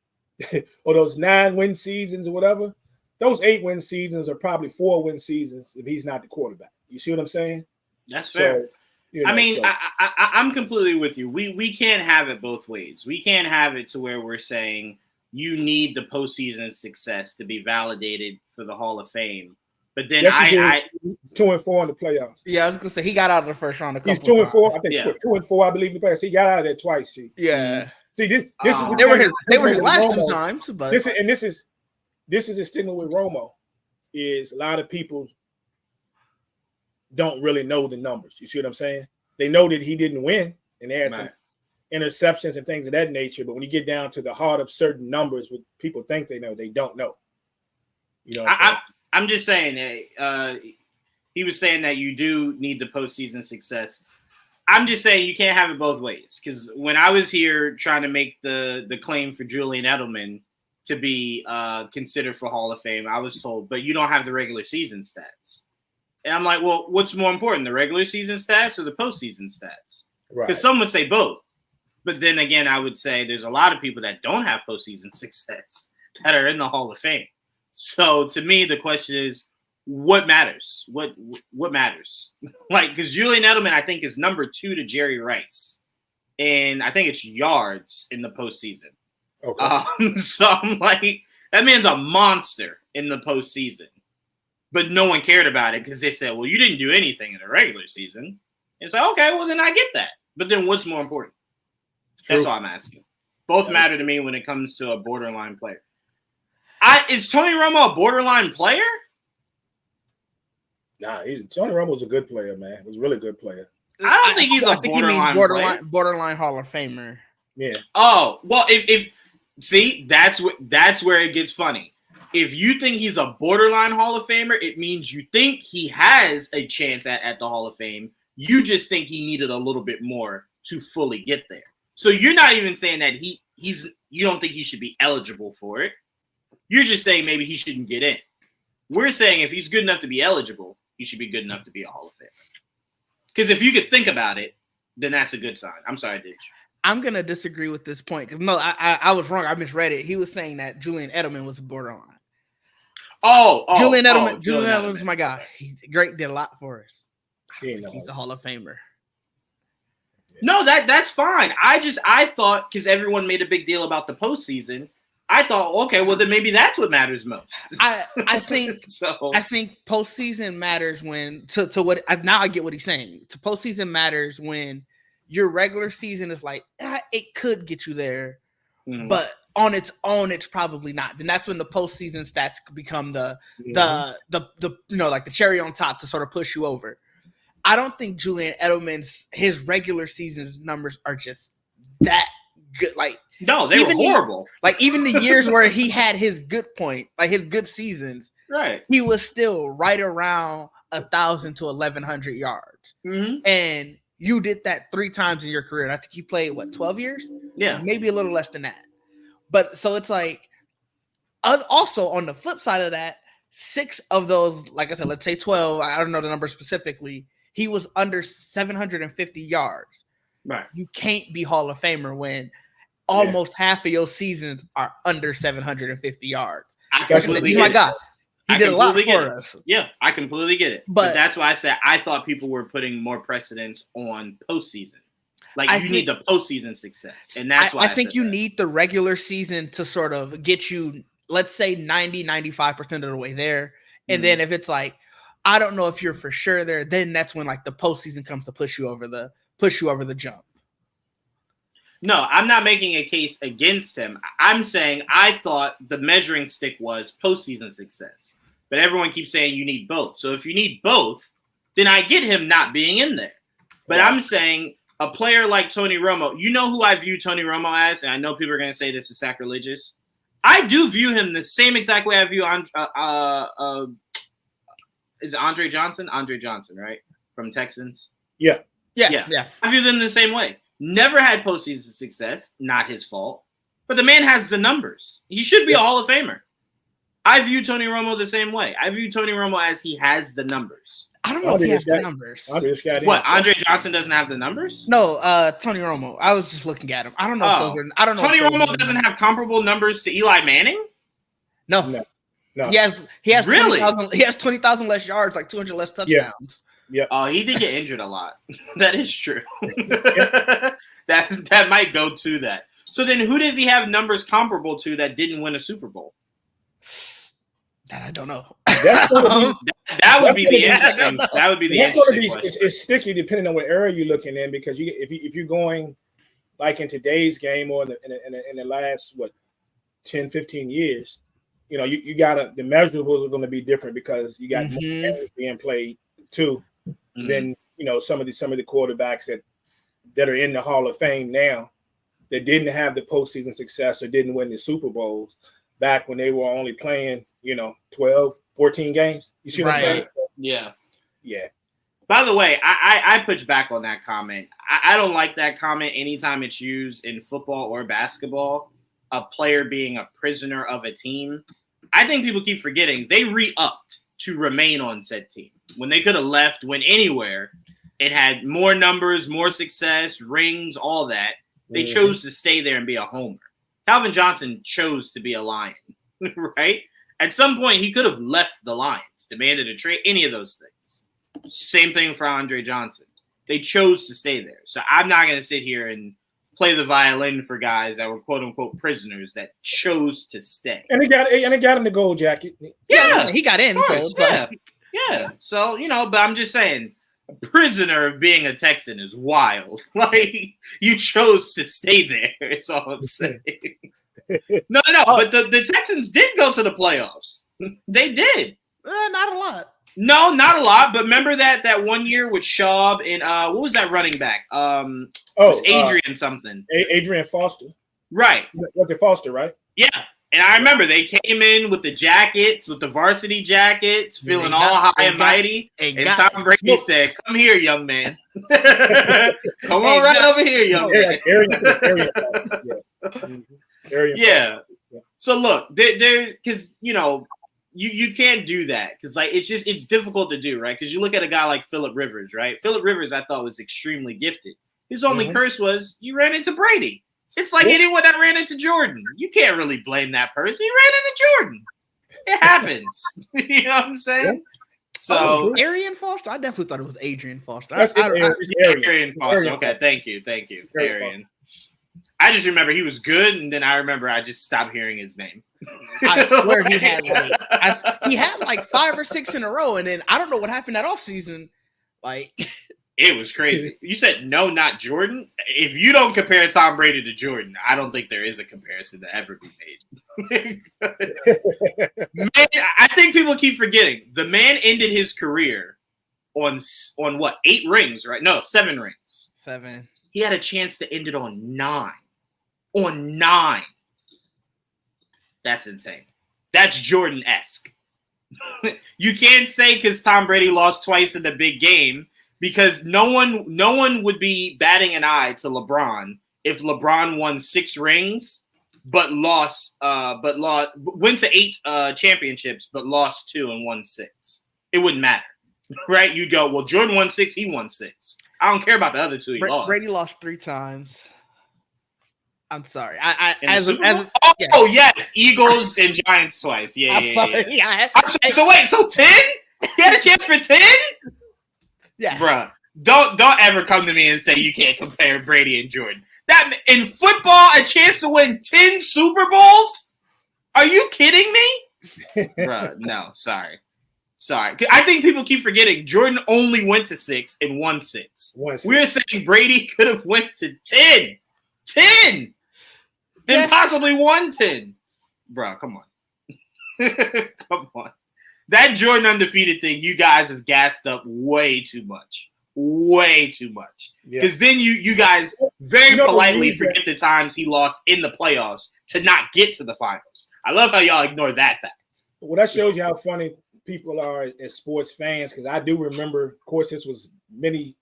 or those 9-win seasons or whatever, those 8-win seasons are probably 4-win seasons if he's not the quarterback. You see what I'm saying? That's fair. So, I'm completely with you. We can't have it both ways. We can't have it to where we're saying you need the postseason success to be validated for the Hall of Fame. But then I 2-4 in the playoffs. Yeah, I was gonna say he got out of the first round. He's 2-4. I think 2-4. I believe in the playoffs. He got out of there twice. Yeah. See, this is they were his last 2 times, but this is the stigma with Romo. Is a lot of people don't really know the numbers. You see what I'm saying? They know that he didn't win, and they had some interceptions and things of that nature. But when you get down to the heart of certain numbers, what people think they know, they don't know. I'm just saying, he was saying that you do need the postseason success. I'm just saying you can't have it both ways. Because when I was here trying to make the claim for Julian Edelman to be considered for Hall of Fame, I was told, but you don't have the regular season stats. And I'm like, well, what's more important, the regular season stats or the postseason stats? Right. Because some would say both. But then again, I would say there's a lot of people that don't have postseason success that are in the Hall of Fame. So to me, the question is, what matters? What matters? Because Julian Edelman, I think, is number 2 to Jerry Rice. And I think it's yards in the postseason. Okay. So I'm like, that man's a monster in the postseason. But no one cared about it because they said, well, you didn't do anything in the regular season. And it's like, okay, well, then I get that. But then what's more important? True. That's all I'm asking. Both matter to me when it comes to a borderline player. Is Tony Romo a borderline player? Nah, Tony Romo's a good player, man. He was a really good player. I don't think he's borderline Hall of Famer. Yeah. Oh, well, if see, that's where it gets funny. If you think he's a borderline Hall of Famer, it means you think he has a chance at the Hall of Fame. You just think he needed a little bit more to fully get there. So you're not even saying that you don't think he should be eligible for it. You're just saying maybe he shouldn't get in. We're saying if he's good enough to be eligible, he should be good enough to be a Hall of Famer. Because if you could think about it, then that's a good sign. I'm sorry, Ditch. I'm going to disagree with this point. Because no, I was wrong. I misread it. He was saying that Julian Edelman was borderline. Julian Edelman's my guy. He's great, did a lot for us. He's a Hall of Famer. No, that's fine. I thought, because everyone made a big deal about the postseason, I thought, okay, well then maybe that's what matters most. I think I think postseason matters when to what now I get what he's saying. To postseason matters when your regular season is like it could get you there, but on its own, it's probably not. Then that's when the postseason stats become the like the cherry on top to sort of push you over. I don't think Julian Edelman's his regular season numbers are just that good. Like no, they were horrible. Even the years where he had his good point, like his good seasons, right? He was still right around 1,000 to 1,100 yards, and you did that 3 times in your career. And I think you played 12 years? Yeah, maybe a little less than that. But so it's like, also on the flip side of that, 6 of those, like I said, let's say 12, I don't know the number specifically, he was under 750 yards. Right. You can't be Hall of Famer when almost half of your seasons are under 750 yards. He's my guy. He did a lot for us. Yeah, I completely get it. But that's why I said I thought people were putting more precedence on postseason. You need the postseason success. And that's why I think you need the regular season to sort of get you, let's say 90-95% of the way there. And then if it's like, I don't know if you're for sure there, then that's when like the postseason comes to push you over the jump. No, I'm not making a case against him. I'm saying I thought the measuring stick was postseason success. But everyone keeps saying you need both. So if you need both, then I get him not being in there. But I'm saying a player like Tony Romo, you know who I view Tony Romo as, and I know people are going to say this is sacrilegious. I do view him the same exact way I view is it Andre Johnson? Andre Johnson, right? From Texans. Yeah. I view them the same way. Never had postseason success. Not his fault. But the man has the numbers. He should be a Hall of Famer. I view Tony Romo the same way. I view Tony Romo as he has the numbers. I don't know if he has the numbers. What? Andre Johnson doesn't have the numbers? No, Tony Romo. I was just looking at him. I don't know if those are. I don't know. Tony Romo doesn't have comparable numbers to Eli Manning? No. He has really? 20,000. He has 20,000 less yards, like 200 less touchdowns. Yeah. Oh, he did get injured a lot. That is true. that might go to that. So then, who does he have numbers comparable to that didn't win a Super Bowl? That I don't know. That would be the interesting. That would be the interesting question. It's sticky depending on what era you're looking in, because if you're going like in today's game or in the last 10, 15 years, you got the measurables are going to be different because you got more games being played too than some of the quarterbacks that are in the Hall of Fame now that didn't have the postseason success or didn't win the Super Bowls back when they were only playing 12, 14 games. You see what I'm saying? Yeah. Yeah. By the way, I push back on that comment. I don't like that comment anytime it's used in football or basketball, a player being a prisoner of a team. I think people keep forgetting they re-upped to remain on said team. When they could have left, went anywhere, it had more numbers, more success, rings, all that. They chose to stay there and be a homer. Calvin Johnson chose to be a Lion, right? At some point, he could have left the Lions, demanded a trade, any of those things. Same thing for Andre Johnson. They chose to stay there. So I'm not going to sit here and play the violin for guys that were quote unquote prisoners that chose to stay. And they got him the gold jacket. Yeah, he got in. Yeah. So, but I'm just saying, a prisoner of being a Texan is wild. Like, you chose to stay there. That's all I'm saying. No. But the Texans did go to the playoffs. They did. Not a lot. No, not a lot. But remember that 1 year with Schaub and what was that running back? It was Adrian something. Adrian Foster. Right. Was it Foster, right? Yeah. And I remember they came in with the jackets, with the varsity jackets, feeling all high and mighty. And Tom Brady said, "Come here, young man. Come on right over here, young man." Yeah. So look, there, because you can't do that because it's difficult to do, right? Because you look at a guy like Phillip Rivers, right? Phillip Rivers, I thought was extremely gifted. His only curse was you ran into Brady. It's like anyone that ran into Jordan. You can't really blame that person. He ran into Jordan. It happens. You know what I'm saying? So Arian Foster? I definitely thought it was Adrian Foster. Arian Foster. Okay, thank you. Arian. I just remember he was good, and then I remember I just stopped hearing his name. I swear he had like 5 or 6 in a row, and then I don't know what happened that offseason. It was crazy. You said no, not Jordan. If you don't compare Tom Brady to Jordan, I don't think there is a comparison to ever be made. Man, I think people keep forgetting. The man ended his career on what? 8 rings, right? No, 7 rings. 7. He had a chance to end it on 9. On 9. That's insane. That's Jordan-esque. You can't say because Tom Brady lost twice in the big game, because no one would be batting an eye to LeBron if LeBron won 6 rings but went to 8 championships but lost 2 and won 6. It wouldn't matter, right? You'd go, well, Jordan won 6, he won 6. I don't care about the other 2 he lost. Brady lost 3 times. I'm sorry. Yes, Eagles and Giants twice. Yeah, I'm sorry. I'm sorry. So wait, so 10? He had a chance for 10? Yeah, bruh. Don't ever come to me and say you can't compare Brady and Jordan. That in football, a chance to win 10 Super Bowls? Are you kidding me? Bruh, no, sorry. I think people keep forgetting Jordan only went to 6 and won 6. We're saying Brady could have went to 10. 10! And possibly won 10. Bruh, come on. Come on. That Jordan undefeated thing, you guys have gassed up way too much. Way too much. Because then you guys very politely forget the times he lost in the playoffs to not get to the finals. I love how y'all ignore that fact. Well, that shows you how funny people are as sports fans, because I do remember, of course, this was many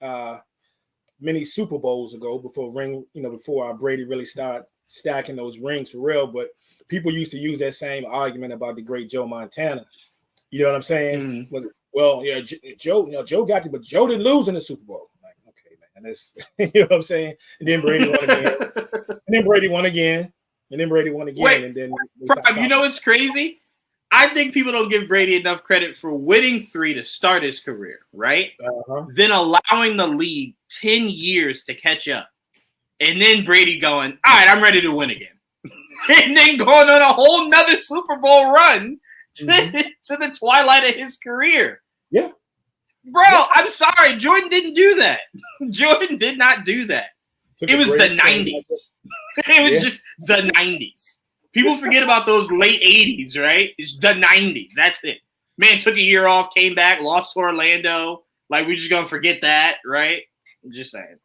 Super Bowls ago before Brady really started stacking those rings for real. But people used to use that same argument about the great Joe Montana. You know what I'm saying? Joe got it, but Joe didn't lose in the Super Bowl. Like, okay, man, that's you know what I'm saying. And then Brady won again. Wait, and then you know what's crazy? I think people don't give Brady enough credit for winning 3 to start his career, right? Then allowing the league 10 years to catch up. And then Brady going, all right, I'm ready to win again. And then going on a whole nother Super Bowl run to the twilight of his career. Yeah. Bro, I'm sorry. Jordan didn't do that. Jordan did not do that. It was the 90s. It was just the 90s. People forget about those late 80s, right? It's the 90s. That's it. Man took a year off, came back, lost to Orlando. Like, we're just going to forget that, right? I'm just saying.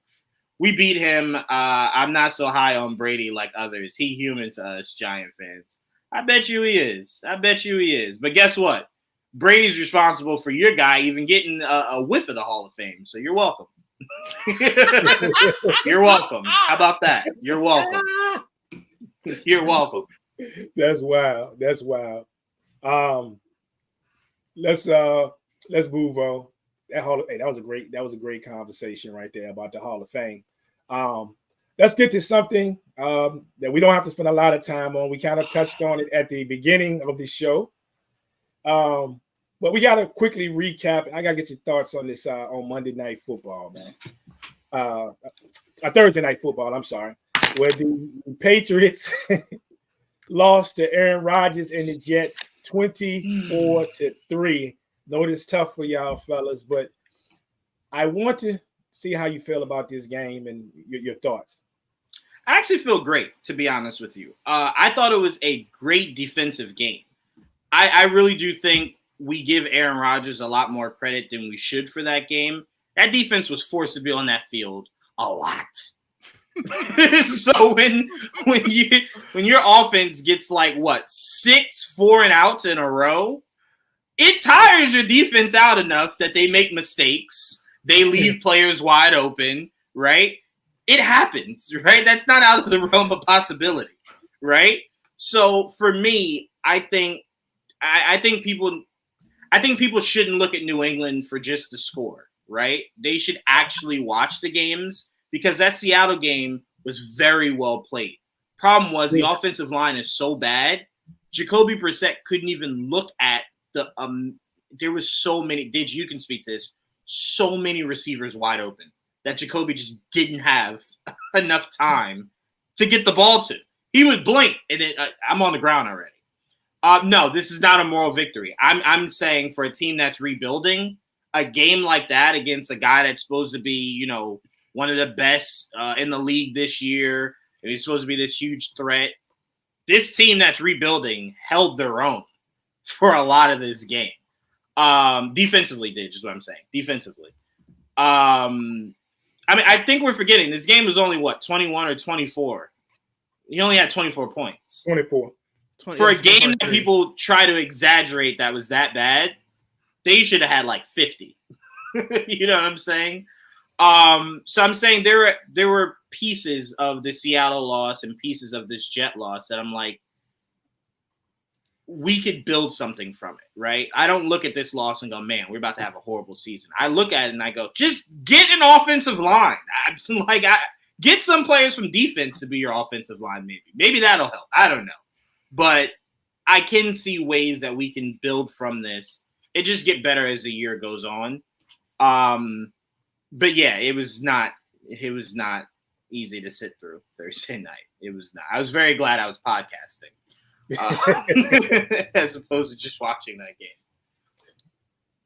We beat him. I'm not so high on Brady like others. He human to us, Giant fans. I bet you he is. But guess what? Brady's responsible for your guy even getting a whiff of the Hall of Fame. So you're welcome. You're welcome. How about that? You're welcome. You're welcome. That's wild. Let's move on. That was a great conversation right there about the Hall of Fame. Let's get to something that we don't have to spend a lot of time on. We kind of touched on it at the beginning of the show. But we got to quickly recap. I got to get your thoughts on this on Monday Night Football, man. Thursday Night Football, I'm sorry, where the Patriots lost to Aaron Rodgers and the Jets 24-3. Know it's tough for y'all fellas, but I want to see how you feel about this game and your thoughts. I actually feel great, to be honest with you. I thought it was a great defensive game. I really do think we give Aaron Rodgers a lot more credit than we should for that game. That defense was forced to be on that field a lot. So when your offense gets like 6 4-and-outs in a row, it tires your defense out enough that they make mistakes. They leave players wide open, right? It happens, right? That's not out of the realm of possibility, right? So for me, I think people shouldn't look at New England for just the score, right? They should actually watch the games, because that Seattle game was very well played. Problem was the offensive line is so bad, Jacoby Brissett couldn't even look at the there was so many, you can speak to this, so many receivers wide open that Jacoby just didn't have enough time to get the ball to. He would blink, and I'm on the ground already. No, this is not a moral victory. I'm saying for a team that's rebuilding, a game like that against a guy that's supposed to be, one of the best in the league this year, and he's supposed to be this huge threat. This team that's rebuilding held their own for a lot of this game. Defensively did, is what I'm saying. Defensively. I think we're forgetting this game was only 21 or 24. He only had 24 points. 24. For a game that people try to exaggerate that was that bad, they should have had like 50. You know what I'm saying? So I'm saying there were pieces of the Seattle loss and pieces of this Jet loss that I'm like, we could build something from it, right? I don't look at this loss and go, man, we're about to have a horrible season. I look at it and I go, just get an offensive line. Get some players from defense to be your offensive line, maybe. Maybe that'll help. I don't know. But I can see ways that we can build from this. It just get better as the year goes on. But yeah, it was not easy to sit through Thursday night. It was not. I was very glad I was podcasting as opposed to just watching that game.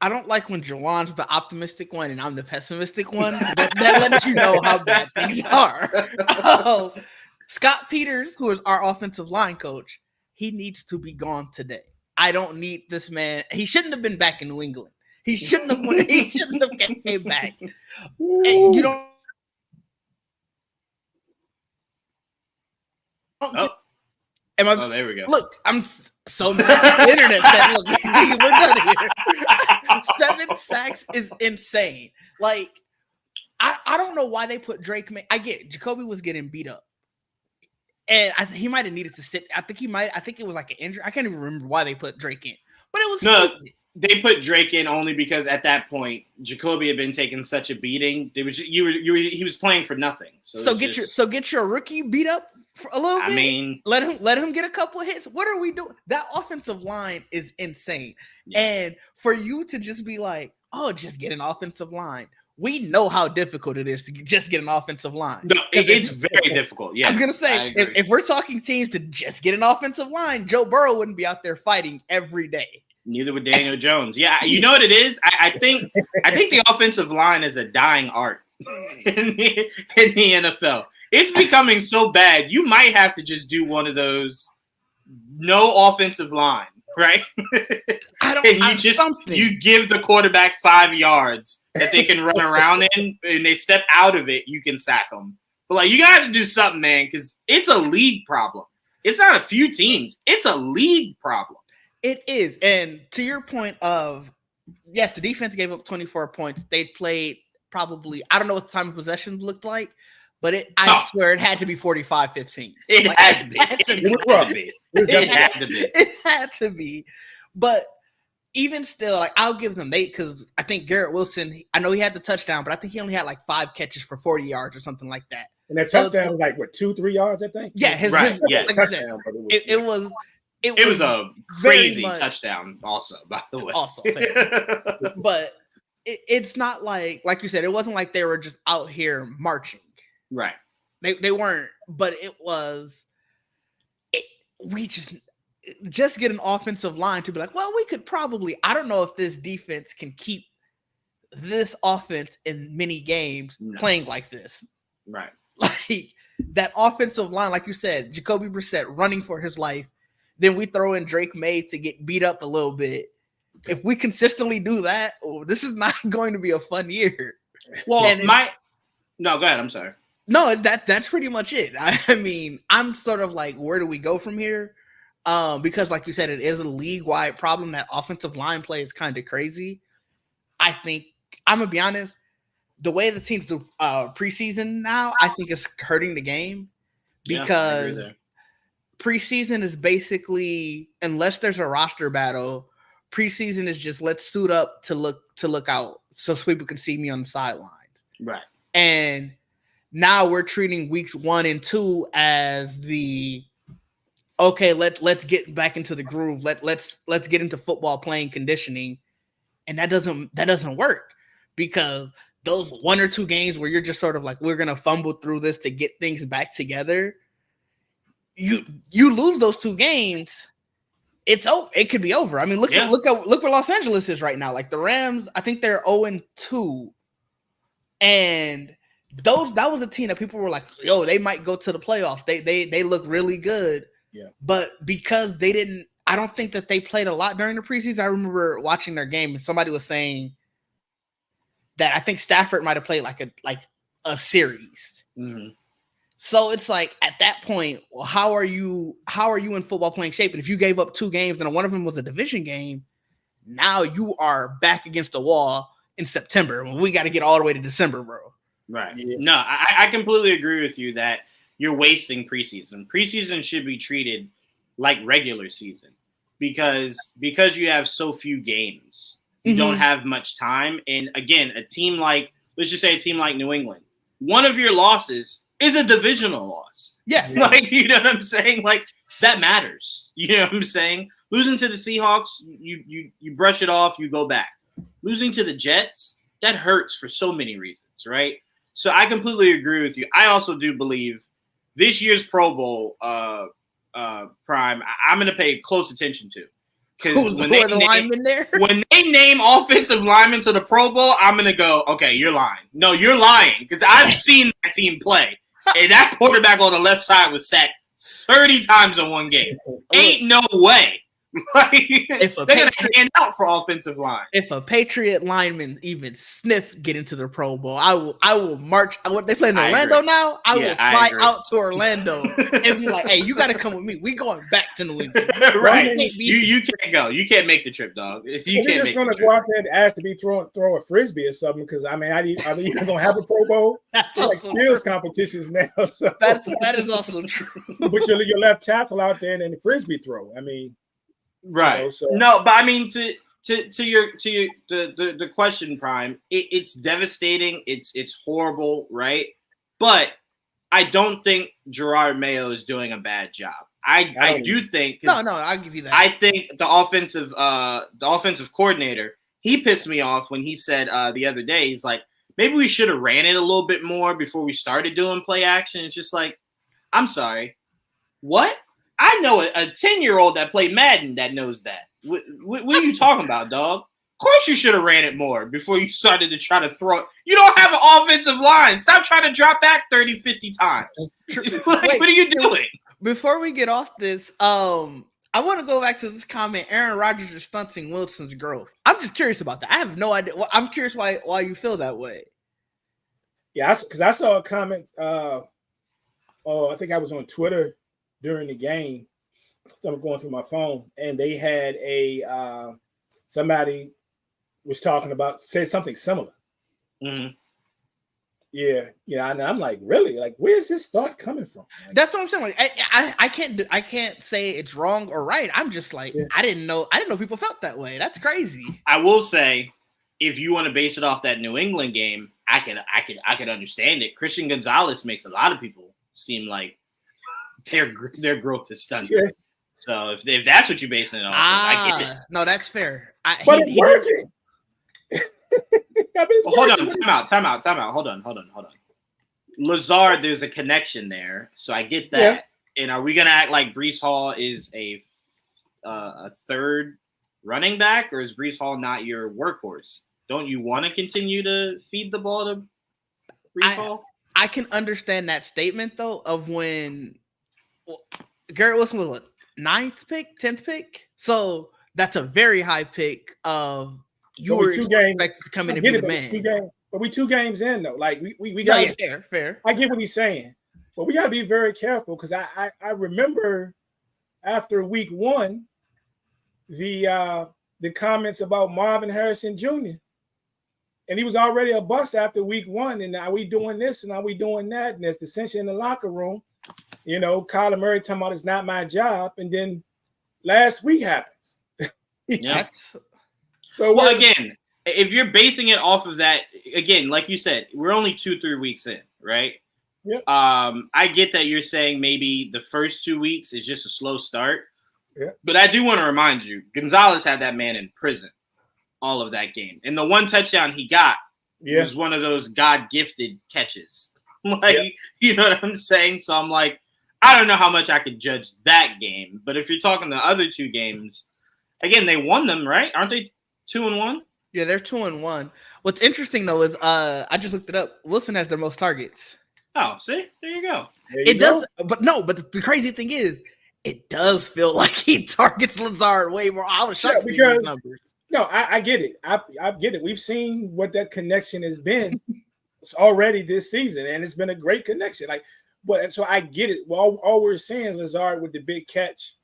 I don't like when Jawan's the optimistic one and I'm the pessimistic one. That lets you know how bad things are. Scott Peters, who is our offensive line coach, he needs to be gone today. I don't need this man. He shouldn't have been back in New England. He shouldn't have. He shouldn't have came back. And you don't. There we go. Look, I'm so mad. The internet said, "Look, we're done here." 7 sacks is insane. Like, I don't know why they put Drake. I get Jacoby was getting beat up, and he might have needed to sit. I think it was like an injury. I can't even remember why they put Drake in, but it was stupid. They put Drake in only because at that point Jacoby had been taking such a beating. He was playing for nothing. So get your rookie beat up for a little bit. I mean, let him get a couple of hits. What are we doing? That offensive line is insane. Yeah. And for you to just be like, oh, just get an offensive line. We know how difficult it is to just get an offensive line. No, it's very difficult. Yes, I was gonna say if we're talking teams to just get an offensive line, Joe Burrow wouldn't be out there fighting every day. Neither would Daniel Jones. Yeah, you know what it is? I think the offensive line is a dying art in the NFL. It's becoming so bad. You might have to just do one of those no offensive line, right? You give the quarterback 5 yards that they can run around in, and they step out of it, you can sack them. But like, you got to do something, man, because it's a league problem. It's not a few teams. It's a league problem. It is. And to your point of, yes, the defense gave up 24 points. They played probably, I don't know what the time of possession looked like, but I swear it had to be 45-15. It had to be. It had to be. But even still, like, I'll give them 8 because I think Garrett Wilson, I know he had the touchdown, but I think he only had like 5 catches for 40 yards or something like that. And that touchdown was like, what, 2-3 yards, I think? Yeah, his touchdown. It was a crazy touchdown also, by the way. Also, but it's not like you said, it wasn't like they were just out here marching. Right. They weren't, but we just get an offensive line to be like, well, we could probably, I don't know if this defense can keep this offense in many games playing like this. Right. Like that offensive line, like you said, Jacoby Brissett running for his life. Then we throw in Drake May to get beat up a little bit. If we consistently do that, this is not going to be a fun year. Well, no, go ahead. I'm sorry. No, that's pretty much it. I mean, I'm sort of like, where do we go from here? Because like you said, it is a league-wide problem. That offensive line play is kind of crazy. I think, I'm going to be honest, the way the teams do preseason now, I think is hurting the game because preseason is basically, unless there's a roster battle, preseason is just let's suit up to look out so people can see me on the sidelines. Right. And now we're treating weeks 1 and 2 as the okay, let's get back into the groove. Let's get into football playing conditioning. And that doesn't work because those 1 or 2 games where you're just sort of like, we're gonna fumble through this to get things back together. You lose those 2 games, it could be over. I mean, look where Los Angeles is right now. Like the Rams, I think they're 0-2, and that was a team that people were like, yo, they might go to the playoffs. They look really good. Yeah. But because they didn't, I don't think that they played a lot during the preseason. I remember watching their game and somebody was saying that I think Stafford might have played like a series. Mm-hmm. So it's like at that point, well, how are you in football playing shape? And if you gave up 2 games and one of them was a division game, now you are back against the wall in September. We got to get all the way to December, bro. Right. Yeah. No, I completely agree with you that you're wasting preseason. Preseason should be treated like regular season because you have so few games. You don't have much time. And again, let's just say a team like New England, one of your losses is a divisional loss. Yeah. Like, you know what I'm saying? Like, that matters. You know what I'm saying? Losing to the Seahawks, you brush it off, you go back. Losing to the Jets, that hurts for so many reasons, right? So I completely agree with you. I also do believe this year's Pro Bowl Prime, I'm going to pay close attention to. Because when they name offensive linemen to the Pro Bowl, I'm going to go, okay, you're lying. No, you're lying because I've seen that team play. And that quarterback on the left side was sacked 30 times in one game. Ain't no way. If a they're going to hand out for offensive line. If a Patriot lineman even sniff get into the Pro Bowl, I will march. What they play in Orlando now? I will fly out to Orlando and be like, "Hey, you got to come with me. We going back to New England." Right? You can't go. You can't make the trip, dog. You're just going to go out there and ask to be throw a frisbee or something because are they even going to have a Pro Bowl? It's like skills competitions now. So that is also true. But your left tackle out there and the frisbee throw. I mean. Right. You know, so. No, but I mean to the question, Prime, it's devastating. It's horrible, right? But I don't think Gerard Mayo is doing a bad job. I do think no, I'll give you that. I think the offensive coordinator, he pissed me off when he said the other day, he's like, maybe we should have ran it a little bit more before we started doing play action. It's just like, I'm sorry. What? I know a 10-year-old that played Madden that knows that. What are you talking about, dog? Of course you should have ran it more before you started to try to throw it. You don't have an offensive line. Stop trying to drop back 30, 50 times. What are you doing? Before we get off this, I want to go back to this comment. Aaron Rodgers is stunting Wilson's growth. I'm just curious about that. I have no idea. I'm curious why you feel that way. Yeah, because I saw a comment. I think I was on Twitter during the game. I'm going through my phone, and they had somebody was talking about said something similar. Mm-hmm. Yeah, and I'm like, really? Like, where's this thought coming from? Like, that's what I'm saying. Like, I can't say it's wrong or right. I'm just like, yeah. I didn't know people felt that way. That's crazy. I will say, if you want to base it off that New England game, I could understand it. Christian Gonzalez makes a lot of people seem like their growth is stunted. Yeah. So if that's what you're basing it on, I get it. No, that's fair. But it's working. Hold on, time out. Hold on. Lazard, there's a connection there, so I get that. Yeah. And are we gonna act like Breece Hall is a third running back, or is Breece Hall not your workhorse? Don't you want to continue to feed the ball to Breece Hall? I can understand that statement though of when Garrett Wilson was what, 9th pick, 10th pick, so that's a very high pick of. You were expected to come in and be the man. But we 2 games in though. Like we got fair. I get what he's saying, but we got to be very careful because I remember after week 1 the comments about Marvin Harrison Jr. and he was already a bust after week 1. And now we doing this and now we doing that, and there's dissension in the locker room. You know, Kyler Murray talking about it's not my job, and then last week happens. Yeah. So well, again, if you're basing it off of that, again, like you said, we're only 2-3 weeks in, right? Yep. I get that you're saying maybe the first 2 weeks is just a slow start. Yeah. But I do want to remind you, Gonzalez had that man in prison all of that game. And the one touchdown he got was one of those God-gifted catches. Like, you know what I'm saying? So I'm like, I don't know how much I could judge that game. But if you're talking the other 2 games, again, they won them, right? Aren't they 2-1? Yeah, they're 2-1. What's interesting though is I just looked it up. Wilson has their most targets. Oh, see, there you go. Does, but the crazy thing is, it does feel like he targets Lazard way more. I was shocked because these numbers. No, I get it. I get it. We've seen what that connection has been already this season, and it's been a great connection. Like, but so I get it. Well, all we're seeing Lazard with the big catch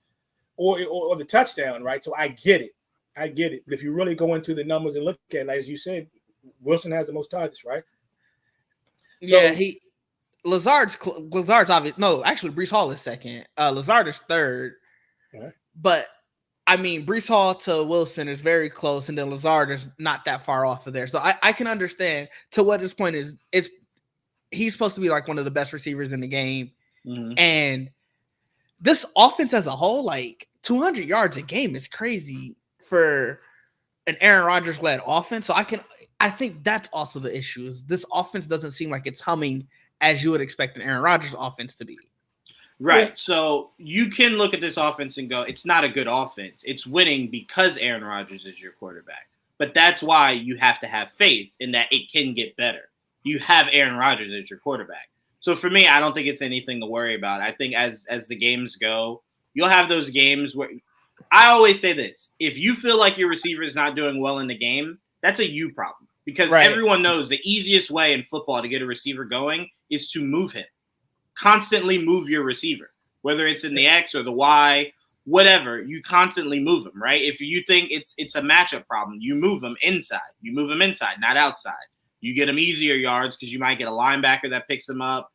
or the touchdown, right? So I get it. I get it. But if you really go into the numbers and look at it, like, as you said, Wilson has the most targets, right? So, yeah, Lazard's obvious. No, actually, Breece Hall is second. Lazard is third. Okay. But I mean, Breece Hall to Wilson is very close, and then Lazard is not that far off of there. So I can understand to what this point is. He's supposed to be like one of the best receivers in the game, and this offense as a whole, like 200 yards a game, is crazy for an Aaron Rodgers led offense. So I think that's also the issue is this offense doesn't seem like it's humming as you would expect an Aaron Rodgers offense to be. Right. Yeah. So you can look at this offense and go, it's not a good offense. It's winning because Aaron Rodgers is your quarterback. But that's why you have to have faith in that it can get better. You have Aaron Rodgers as your quarterback. So for me, I don't think it's anything to worry about. I think as the games go, you'll have those games where I always say this: if you feel like your receiver is not doing well in the game, that's a you problem. Because everyone knows the easiest way in football to get a receiver going is to move him. Constantly move your receiver, whether it's in the X or the Y, whatever. You constantly move them, right? If you think it's a matchup problem, you move them inside. You move them inside, not outside. You get them easier yards because you might get a linebacker that picks them up.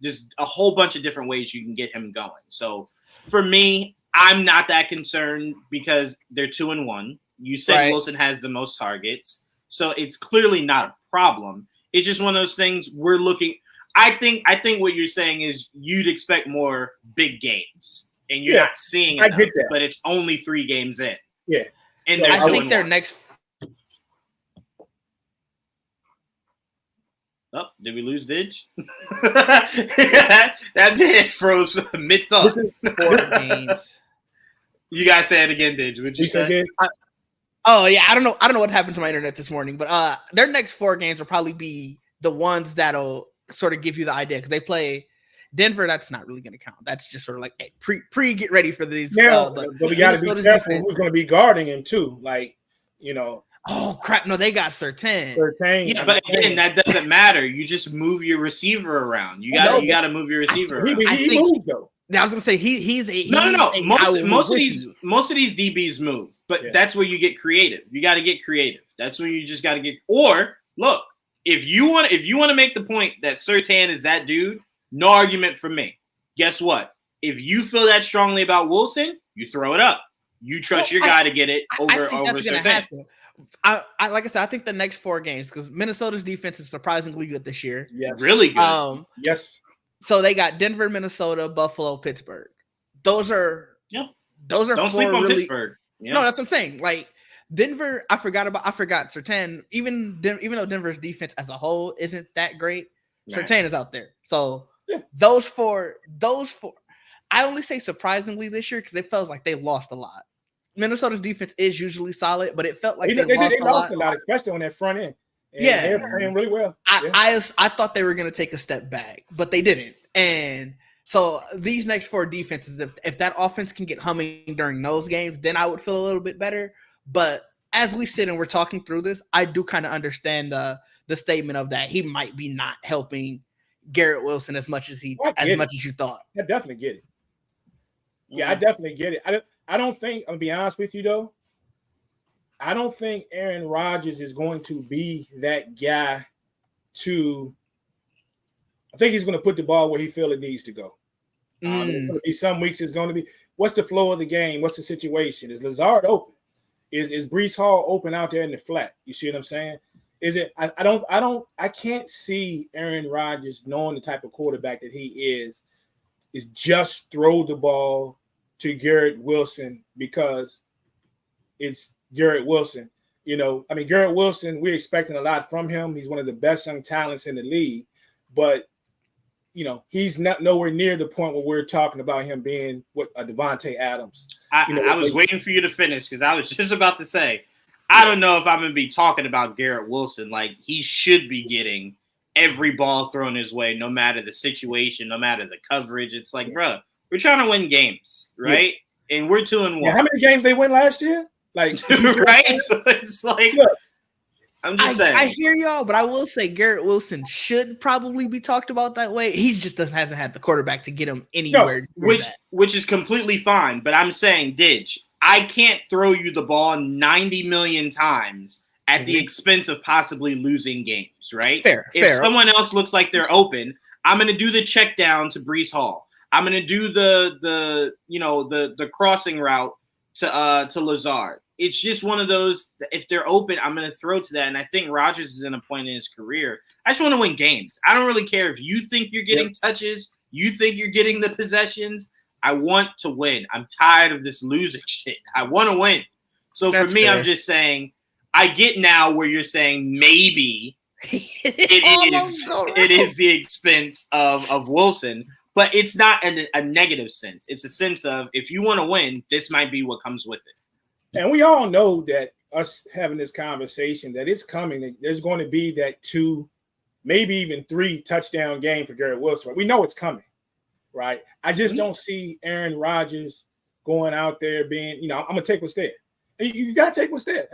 Just a whole bunch of different ways you can get him going. So for me, I'm not that concerned because they're 2-1. You said Wilson has the most targets, so it's clearly not a problem. It's just one of those things we're looking. I think what you're saying is you'd expect more big games, and you're not seeing enough. I get that, but it's only 3 games in. Yeah, and so I think their next. Oh, did we lose Didge? that man froze mid thought. 4 games. You guys say it again, Didge. Would you say? Oh yeah, I don't know what happened to my internet this morning, but their next 4 games will probably be the ones that'll sort of give you the idea because they play Denver. That's not really going to count. That's just sort of like pre get ready for these. But we got to be careful who's going to be guarding him too. Like Oh crap! No, they got Surtain. Yeah, but again, that doesn't matter. You just move your receiver around. You got to move your receiver around. He moves though. I was gonna say he's no. Most of these DBs move, but that's where you get creative. You got to get creative. That's where you just got to get. Or look, if you want to make the point that Surtain is that dude, no argument from me. Guess what? If you feel that strongly about Wilson, you throw it up. You trust your guy to get it over Surtain. I like I said, I think the next 4 games because Minnesota's defense is surprisingly good this year. Yes, really good. Yes. So they got Denver, Minnesota, Buffalo, Pittsburgh. Those are Don't sleep on Pittsburgh. No, that's what I'm saying. Like Denver, I forgot Surtain. Even though Denver's defense as a whole isn't that great, Surtain is out there. So those four. I only say surprisingly this year because it felt like they lost a lot. Minnesota's defense is usually solid, but it felt like they lost a lot, especially on that front end. And they're playing really well. I thought they were going to take a step back, but they didn't. And so these next 4 defenses, if that offense can get humming during those games, then I would feel a little bit better. But as we sit and we're talking through this, I do kind of understand the statement of that he might be not helping Garrett Wilson as much as you thought. I definitely get it. Yeah, I definitely get it. I don't think, I'm gonna be honest with you though, I don't think Aaron Rodgers is going to be that guy I think he's going to put the ball where he feels it needs to go. There's going to be some weeks it's going to be, what's the flow of the game? What's the situation? Is Lazard open? Is Breece Hall open out there in the flat? You see what I'm saying? Is it, I can't see Aaron Rodgers knowing the type of quarterback that he is just throw the ball to Garrett Wilson because it's Garrett Wilson. Garrett Wilson, we're expecting a lot from him. He's one of the best young talents in the league, but he's not nowhere near the point where we're talking about him being what a Devontae Adams. I was waiting for you to finish because I was just about to say, I don't know if I'm going to be talking about Garrett Wilson. Like he should be getting every ball thrown his way, no matter the situation, no matter the coverage. It's like, bro, we're trying to win games, right? Yeah. And we're 2-1. How many games they win last year? Like, right? So it's like, look, I'm just saying. I hear y'all, but I will say Garrett Wilson should probably be talked about that way. He just hasn't had the quarterback to get him anywhere. No, which is completely fine. But I'm saying, Didge, I can't throw you the ball 90 million times at the expense of possibly losing games, right? Fair. Someone else looks like they're open, I'm going to do the check down to Breece Hall. I'm going to do the crossing route to Lazard. It's just one of those, if they're open, I'm going to throw to that. And I think Rodgers is in a point in his career. I just want to win games. I don't really care if you think you're getting touches, you think you're getting the possessions. I want to win. I'm tired of this losing shit. I want to win. So for me, fair. I'm just saying, I get now where you're saying maybe it is the expense of Wilson, but it's not a negative sense. It's a sense of if you want to win, this might be what comes with it. And we all know that us having this conversation, that it's coming. There's going to be that 2, maybe even 3 touchdown game for Garrett Wilson. We know it's coming, right? I just don't see Aaron Rodgers going out there being, I'm gonna take what's there. And you gotta take what's there.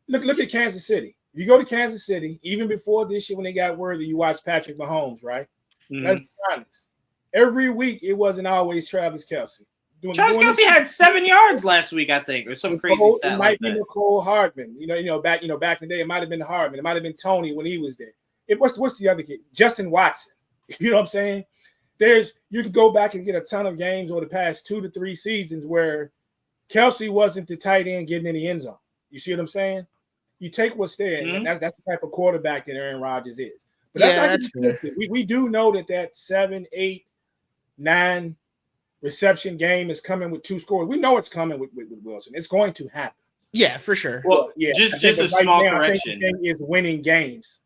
Look at Kansas City. If you go to Kansas City, even before this year when they got word that you watch Patrick Mahomes, right? Mm-hmm. Let's be honest. Every week it wasn't always Travis Kelce. Travis Kelce had 7 yards last week, I think, or some crazy stat. It might be Nicole Hardman. Back in the day, it might have been Hardman. It might have been Tony when he was there. What's the other kid? Justin Watson. You know what I'm saying? You can go back and get a ton of games over the past 2 to 3 seasons where Kelce wasn't the tight end getting in the end zone. You see what I'm saying? You take what's there, and that's the type of quarterback that Aaron Rodgers is. But that's we do know that 7, 8, 9 reception game is coming with 2 scores. We know it's coming with Wilson. It's going to happen. Yeah, for sure. Well, just a small correction. I think is winning games.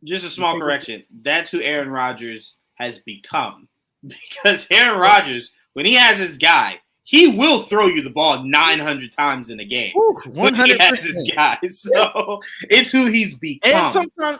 Just a small correction. That's who Aaron Rodgers has become. Because Aaron Rodgers, when he has his guy, he will throw you the ball 900 times in a game. 100%. He has his guy. So it's who he's become. And sometimes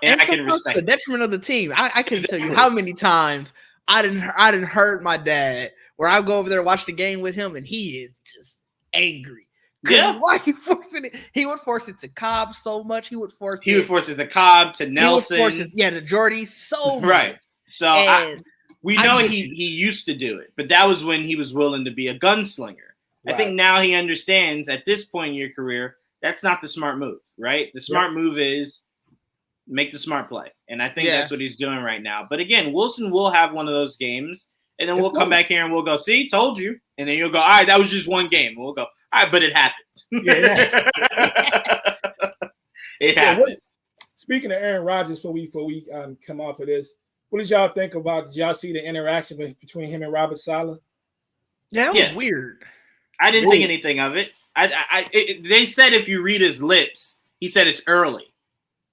to the detriment of the team. I can tell you how many times I didn't hurt my dad where I go over there and watch the game with him and he is just angry. Yeah. Why he forcing it? He would force it to Cobb so much. He would force it to Cobb, to Nelson. He would force it, to Jordy so much. Right. So we know he used to do it, but that was when he was willing to be a gunslinger. Right. I think now he understands at this point in your career, that's not the smart move, right? The smart move is make the smart play. And I think that's what he's doing right now. But again, Wilson will have one of those games, and then we'll come back here and we'll go, see, told you. And then you'll go, all right, that was just one game. We'll go, all right, but it happened. Yeah. It happened. Speaking of Aaron Rodgers, before we come off of this, what did y'all think about? Did y'all see the interaction between him and Robert Saleh? That was weird. I didn't think anything of it. They said if you read his lips, he said it's early,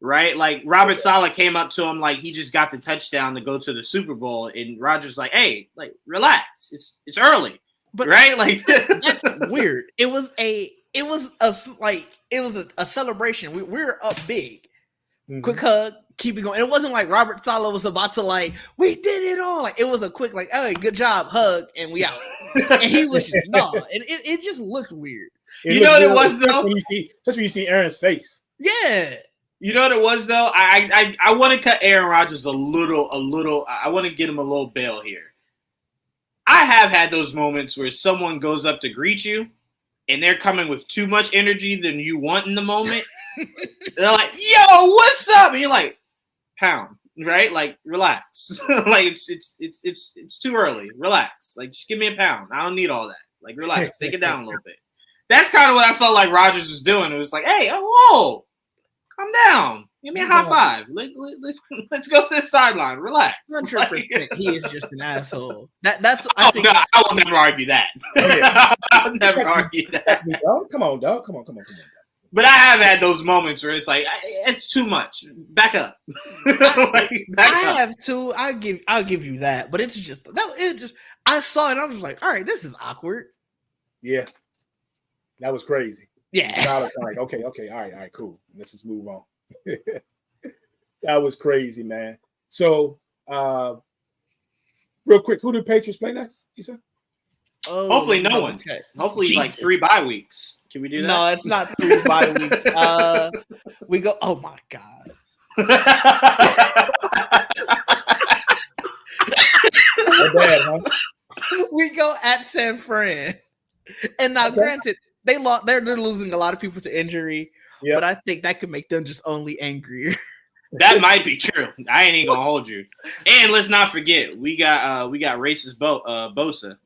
right? Like Robert Saleh came up to him like he just got the touchdown to go to the Super Bowl, and Rodgers like, hey, like relax, it's early, but right? Like that's weird. It was a celebration. We were up big. Mm-hmm. Quick hug, keep it going. It wasn't like Robert Saleh was about to we did it all. Like it was a quick hey, good job, hug, and we out. And he was just and it just looked weird. You know what it was though? Especially when you see Aaron's face. Yeah. You know what it was though? I want to cut Aaron Rodgers a little. I want to get him a little bail here. I have had those moments where someone goes up to greet you, and they're coming with too much energy than you want in the moment. They're like, "Yo, what's up?" And you're like, "Pound, right? Like, relax. Like, it's too early. Relax. Like, just give me a pound. I don't need all that. Like, relax. Take it down a little bit." That's kind of what I felt like Rodgers was doing. It was like, "Hey, whoa, calm down. Give me a high five. Let's go to the sideline. Relax." 100%. He is just an asshole. God, I will never argue that. I'll never argue that. Come on, dog. Come on. But I have had those moments where it's like it's too much. Back up. Have too. I'll give you that. But it's just I saw it and I was like, all right, this is awkward. Yeah, that was crazy. Yeah. I was like, okay, all right, cool. Let's just move on. That was crazy, man. So, real quick, who did Patriots play next? You said? Oh, hopefully no one. Okay. Hopefully like 3 bye weeks. Can we do that? No, it's not 3 bye weeks. We go. Oh my god. Bad, huh? We go at San Fran, and now granted they lost. They're losing a lot of people to injury, but I think that could make them just only angrier. That might be true. I ain't even gonna hold you. And let's not forget we got racist Bosa.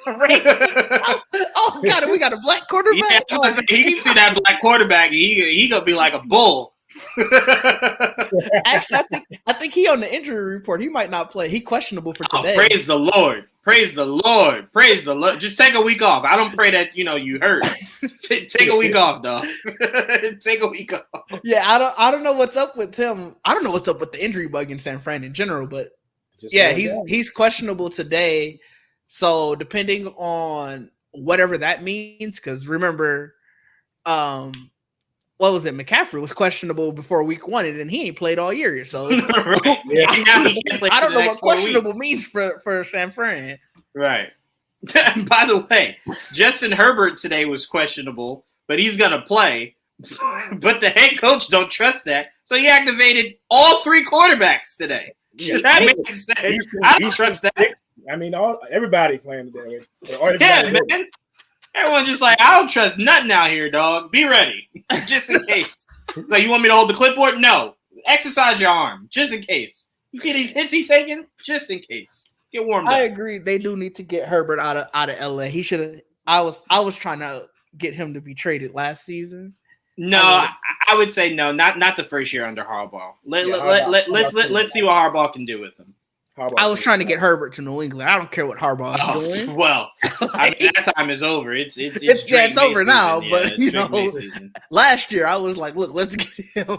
Oh god, we got a black quarterback. Yeah, he can see that black quarterback. He gonna be like a bull. Actually, I think he on the injury report. He might not play. He questionable for today. Praise the Lord. Praise the Lord. Praise the Lord. Just take a week off. I don't pray that you hurt. Take a week off, dog. Take a week off. Yeah, I don't know what's up with him. I don't know what's up with the injury bug in San Fran in general, but he's questionable today. So depending on whatever that means, because remember, what was it? McCaffrey was questionable before week 1, and then he ain't played all year. So right. I don't know what questionable means for San Fran. Right. By the way, Justin Herbert today was questionable, but he's going to play. But the head coach don't trust that, so he activated all 3 quarterbacks today. Yeah, That makes sense. I don't trust that. I mean, everybody playing today. Yeah, man. Everyone's just like, I don't trust nothing out here, dog. Be ready, just in case. It's like, you want me to hold the clipboard? No. Exercise your arm, just in case. You see these hits he's taking? Just in case. Get warmed up. I agree. They do need to get Herbert out of LA. He should have. I was trying to get him to be traded last season. No, I would say no. Not the first year under Harbaugh. Let's see what Harbaugh can do with him. I was trying to get Herbert to New England. I don't care what Harbaugh is doing. Well, I mean, that time is over. It's over now. Season. But you know, last year I was like, look, let's get him,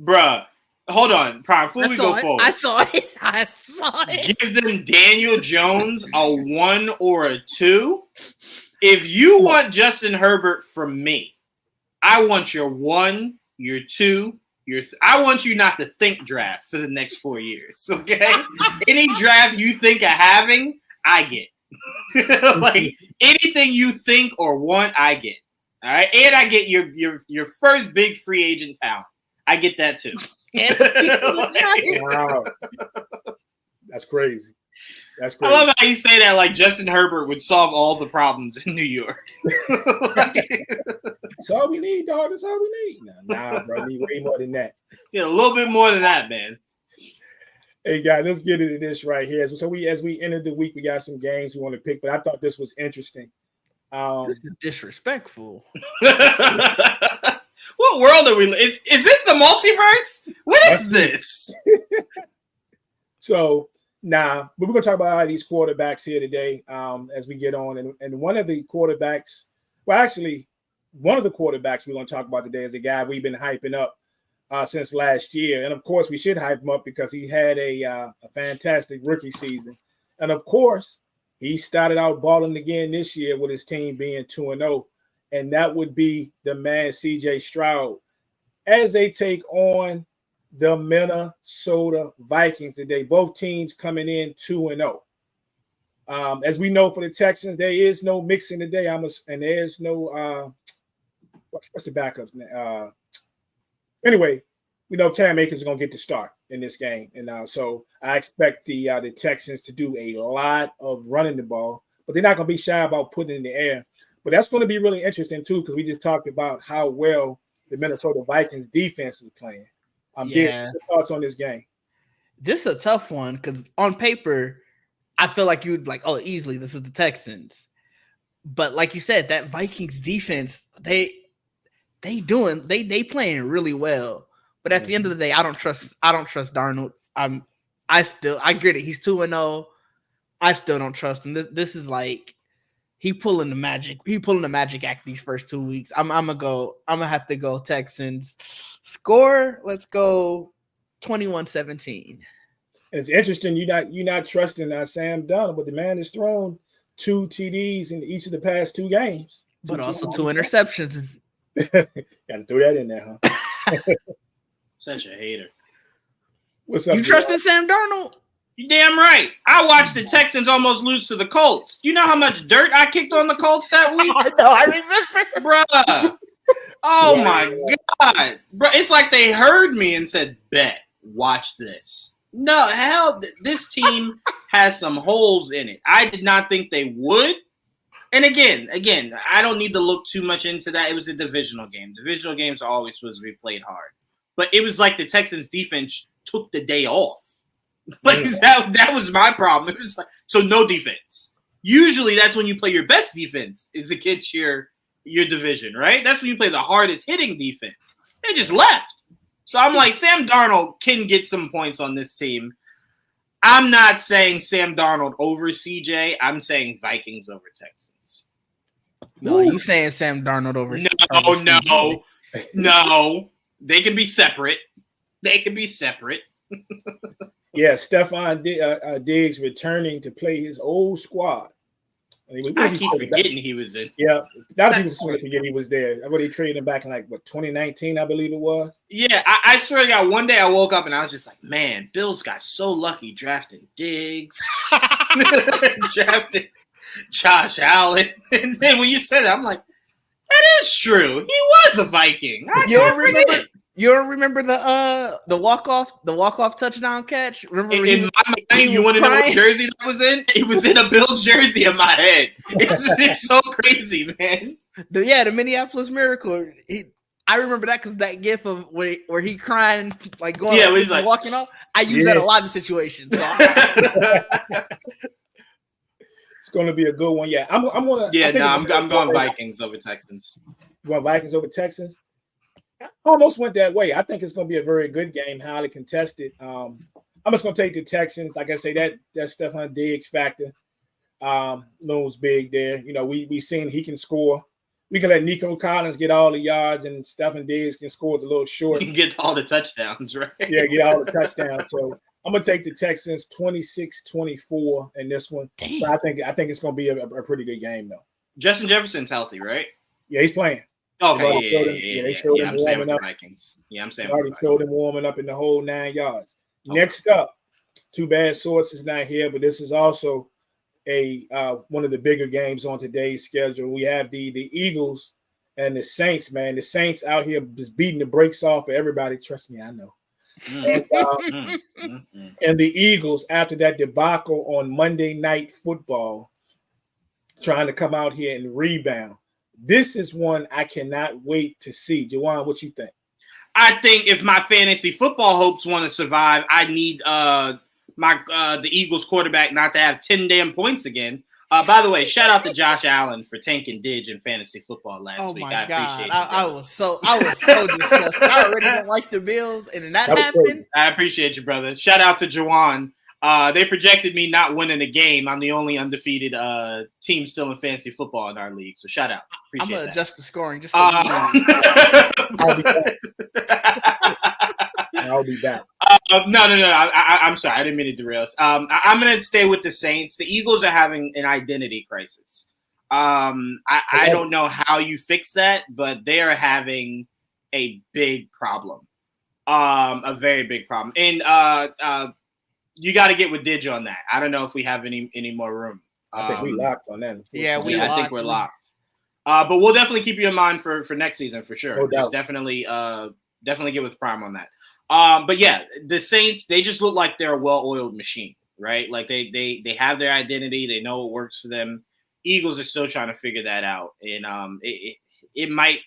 bruh. Hold on, Prime. Before we go forward, I saw it. Give them Daniel Jones a 1 or a 2. If you want Justin Herbert from me, I want your 1, your 2. I want you not to think draft for the next 4 years, okay? Any draft you think of having, I get. Like anything you think or want, I get. All right, and I get your first big free agent talent. I get that too. Wow, that's crazy. That's crazy. I love how you say that like Justin Herbert would solve all the problems in New York. That's all we need, dog. That's all we need. Nah, bro. We need way more than that. Yeah, a little bit more than that, man. Hey, guys, let's get into this right here. So as we entered the week, we got some games we want to pick, but I thought this was interesting. This is disrespectful. What world are we in? Is this the multiverse? What is this? So, but we're going to talk about all these quarterbacks here today as we get on. And one of the quarterbacks, one of the quarterbacks we're going to talk about today is a guy we've been hyping up since last year. And, of course, we should hype him up because he had a fantastic rookie season. And, of course, he started out balling again this year with his team being 2-0. And that would be the man C.J. Stroud as they take on the Minnesota Vikings today. Both teams coming in 2-0. As we know for the Texans, there is no mixing today. And there's no what's the backups? Anyway, we know Cam Akers is going to get the start in this game, and so I expect the Texans to do a lot of running the ball, but they're not going to be shy about putting it in the air. But that's going to be really interesting too, because we just talked about how well the Minnesota Vikings defense is playing. Your thoughts on this game? This is a tough one because on paper, I feel like you would like, oh, easily this is the Texans. But like you said, that Vikings defense, they playing really well. But at the end of the day, I don't trust Darnold. I get it. He's 2-0. I still don't trust him. This is like he pulling the magic act these first 2 weeks. I'm gonna have to go Texans. Score, let's go 21-17. It's interesting you're not trusting Sam Darnold, but the man has thrown 2 TDs in each of the past 2 games. But also 2 interceptions. Got to throw that in there, huh? Such a hater. What's up? You trusting Sam Darnold? You damn right. I watched the Texans almost lose to the Colts. You know how much dirt I kicked on the Colts that week? I know, I remember. Bruh. Oh my God. Bro, it's like they heard me and said, bet, watch this. No, hell, this team has some holes in it. I did not think they would. And again, I don't need to look too much into that. It was a divisional game. Divisional games are always supposed to be played hard. But it was like the Texans defense took the day off. Like that was my problem. It was like, so no defense. Usually that's when you play your best defense is against your division, right? That's when you play the hardest hitting defense. They just left. So I'm like, Sam Darnold can get some points on this team. I'm not saying Sam Darnold over CJ. I'm saying Vikings over Texans. No, you saying Sam Darnold over? No. They can be separate. Yeah, Stephon Diggs returning to play his old squad. I keep forgetting he was in. Yeah, a lot of people forget he was there. I they traded him back in 2019, I believe it was. Yeah, I swear to God, one day I woke up and I was just like, man, Bills got so lucky drafting Diggs. Josh Allen. And then when you said it, I'm like, that is true. He was a Viking. You don't remember the walk-off touchdown catch? Remember in my mind, you want to know what jersey that was in? It was in a Bills jersey in my head. It's so crazy, man. The Minneapolis Miracle. I remember that because that gif of where he crying, like going, he's like walking off. I use that a lot in situations. So. It's going to be a good one. Yeah, I'm gonna. Yeah, I'm going Vikings over Texans. You want Vikings over Texans? I almost went that way. I think it's going to be a very good game, highly contested. I'm just going to take the Texans. Like I say, that Stephon Diggs factor looms big there. You know, we seen he can score. We can let Nico Collins get all the yards, and Stephon Diggs can score with a little short. He can get all the touchdowns, right? Yeah, get all the touchdowns. So I'm going to take the Texans 26-24 in this one. But I think it's going to be a pretty good game, though. Justin Jefferson's healthy, right? Yeah, he's playing. Okay, yeah. I'm staying with the Vikings. Yeah, I'm staying with the Vikings. Showed him warming up in the whole 9 yards. Okay. Next up, too bad Source is not here, but this is also one of the bigger games on today's schedule. We have the Eagles and the Saints, man. The Saints out here just beating the brakes off of everybody. Trust me, I know. And the Eagles, after that debacle on Monday Night Football, trying to come out here and rebound. This is one I cannot wait to see. Jawan, what you think? I think if my fantasy football hopes want to survive, I need the Eagles quarterback not to have 10 damn points again. By the way, shout out to Josh Allen for tanking Didge in fantasy football last week. I appreciate it. I was so disgusted. I already don't like the Bills, and then that happened. Crazy. I appreciate you, brother. Shout out to Jawan. They projected me not winning a game. I'm the only undefeated team still in fantasy football in our league. So shout out. Appreciate I'm gonna that. adjust the scoring just so I'll be back. No. I'm sorry. I didn't mean to derail us. I'm going to stay with the Saints. The Eagles are having an identity crisis. I don't know how you fix that, but they are having a big problem, a very big problem. And you got to get with Didge on that. I don't know if we have any more room. I think we locked on that. Yeah, I think we're locked. But we'll definitely keep you in mind for next season for sure. No doubt. Just definitely get with Prime on that. But yeah, the Saints, they just look like they're a well-oiled machine, right? Like they have their identity, they know what works for them. Eagles are still trying to figure that out, and it might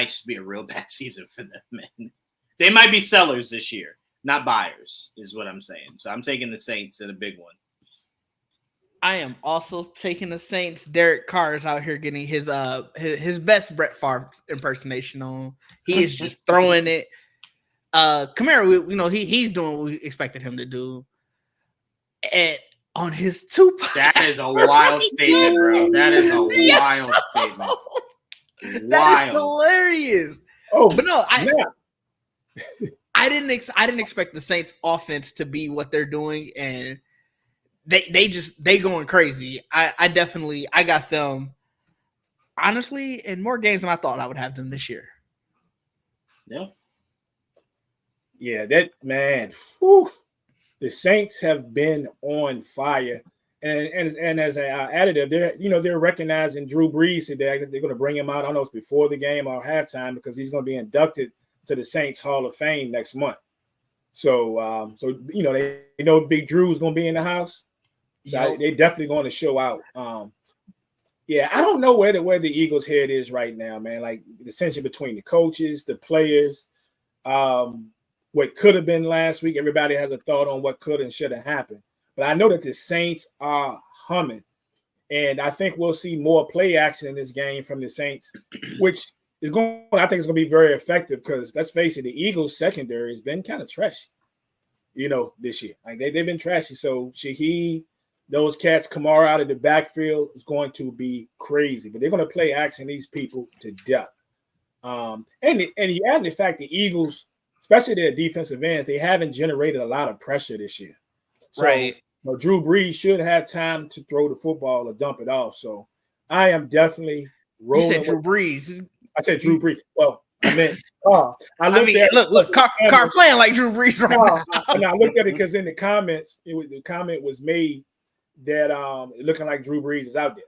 just be a real bad season for them, man. They might be sellers this year, not buyers, is what I'm saying. So I'm taking the Saints in a big one. I am also taking the Saints. Derek Carr is out here getting his best Brett Favre impersonation on. He is just throwing it. Kamara, he's doing what we expected him to do. And on his that is a wild statement, bro. That is a wild statement. That is hilarious. Oh, but no, I didn't expect the Saints offense to be what they're doing, and they going crazy. I got them honestly in more games than I thought I would have them this year. Yeah, that man. Whew, the Saints have been on fire, and as an additive, they're recognizing Drew Brees today. They're going to bring him out. I don't know if it's before the game or halftime because he's going to be inducted to the Saints Hall of Fame next month. So they know Big Drew's going to be in the house. So they definitely going to show out. Yeah, I don't know where the Eagles' head is right now, man. Like the tension between the coaches, the players, what could have been last week. Everybody has a thought on what could and should have happened. But I know that the Saints are humming. And I think we'll see more play action in this game from the Saints, which is I think it's going to be very effective because let's face it, the Eagles' secondary has been kind of trashy, this year. Like they've been trashy. So Shaheed, those cats, Kamara out of the backfield is going to be crazy. But they're going to play action these people to death. And you add the fact the Eagles, especially their defensive ends, they haven't generated a lot of pressure this year. So, right. Drew Brees should have time to throw the football or dump it off. So I am definitely rolling. You said Drew Brees. I said Drew Brees. Well, I meant look, Carr playing like Drew Brees right now. And I looked at it because in the comments, the comment was made that looking like Drew Brees is out there.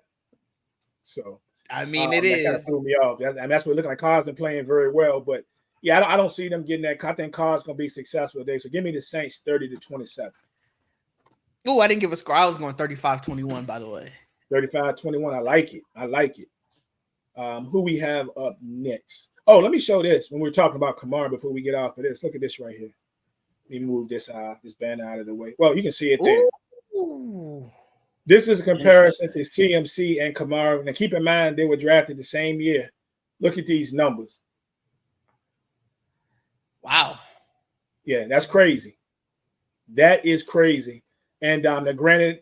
So I mean, that kind of threw me off. And that's what it looked like. Carr's been playing very well, but yeah, I don't see them getting that. I think Carr's going to be successful today. So give me the Saints 30-27. Oh, I didn't give a score. I was going 35-21, by the way. 35-21. I like it. Who we have up next? Oh, let me show this when we're talking about Kamara before we get off of this. Look at this right here. Let me move this banner out of the way. Well, you can see it there. Ooh. This is a comparison to CMC and Kamara. And keep in mind, they were drafted the same year. Look at these numbers. Wow. Yeah, that's crazy. That is crazy. And now, granted,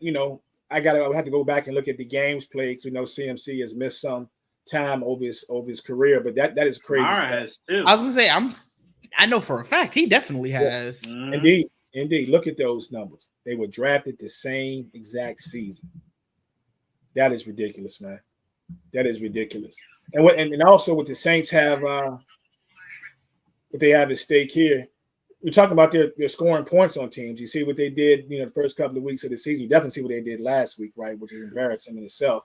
I have to go back and look at the games played because CMC has missed some time over his career, but that is crazy. Kamara has too. I was gonna say I know for a fact he definitely has. Yeah. Indeed. Look at those numbers. They were drafted the same exact season. That is ridiculous, man. That is ridiculous. And also what the Saints have, what they have at stake here. We're talking about their scoring points on teams. You see what they did, the first couple of weeks of the season. You definitely see what they did last week, right? Which is embarrassing in itself.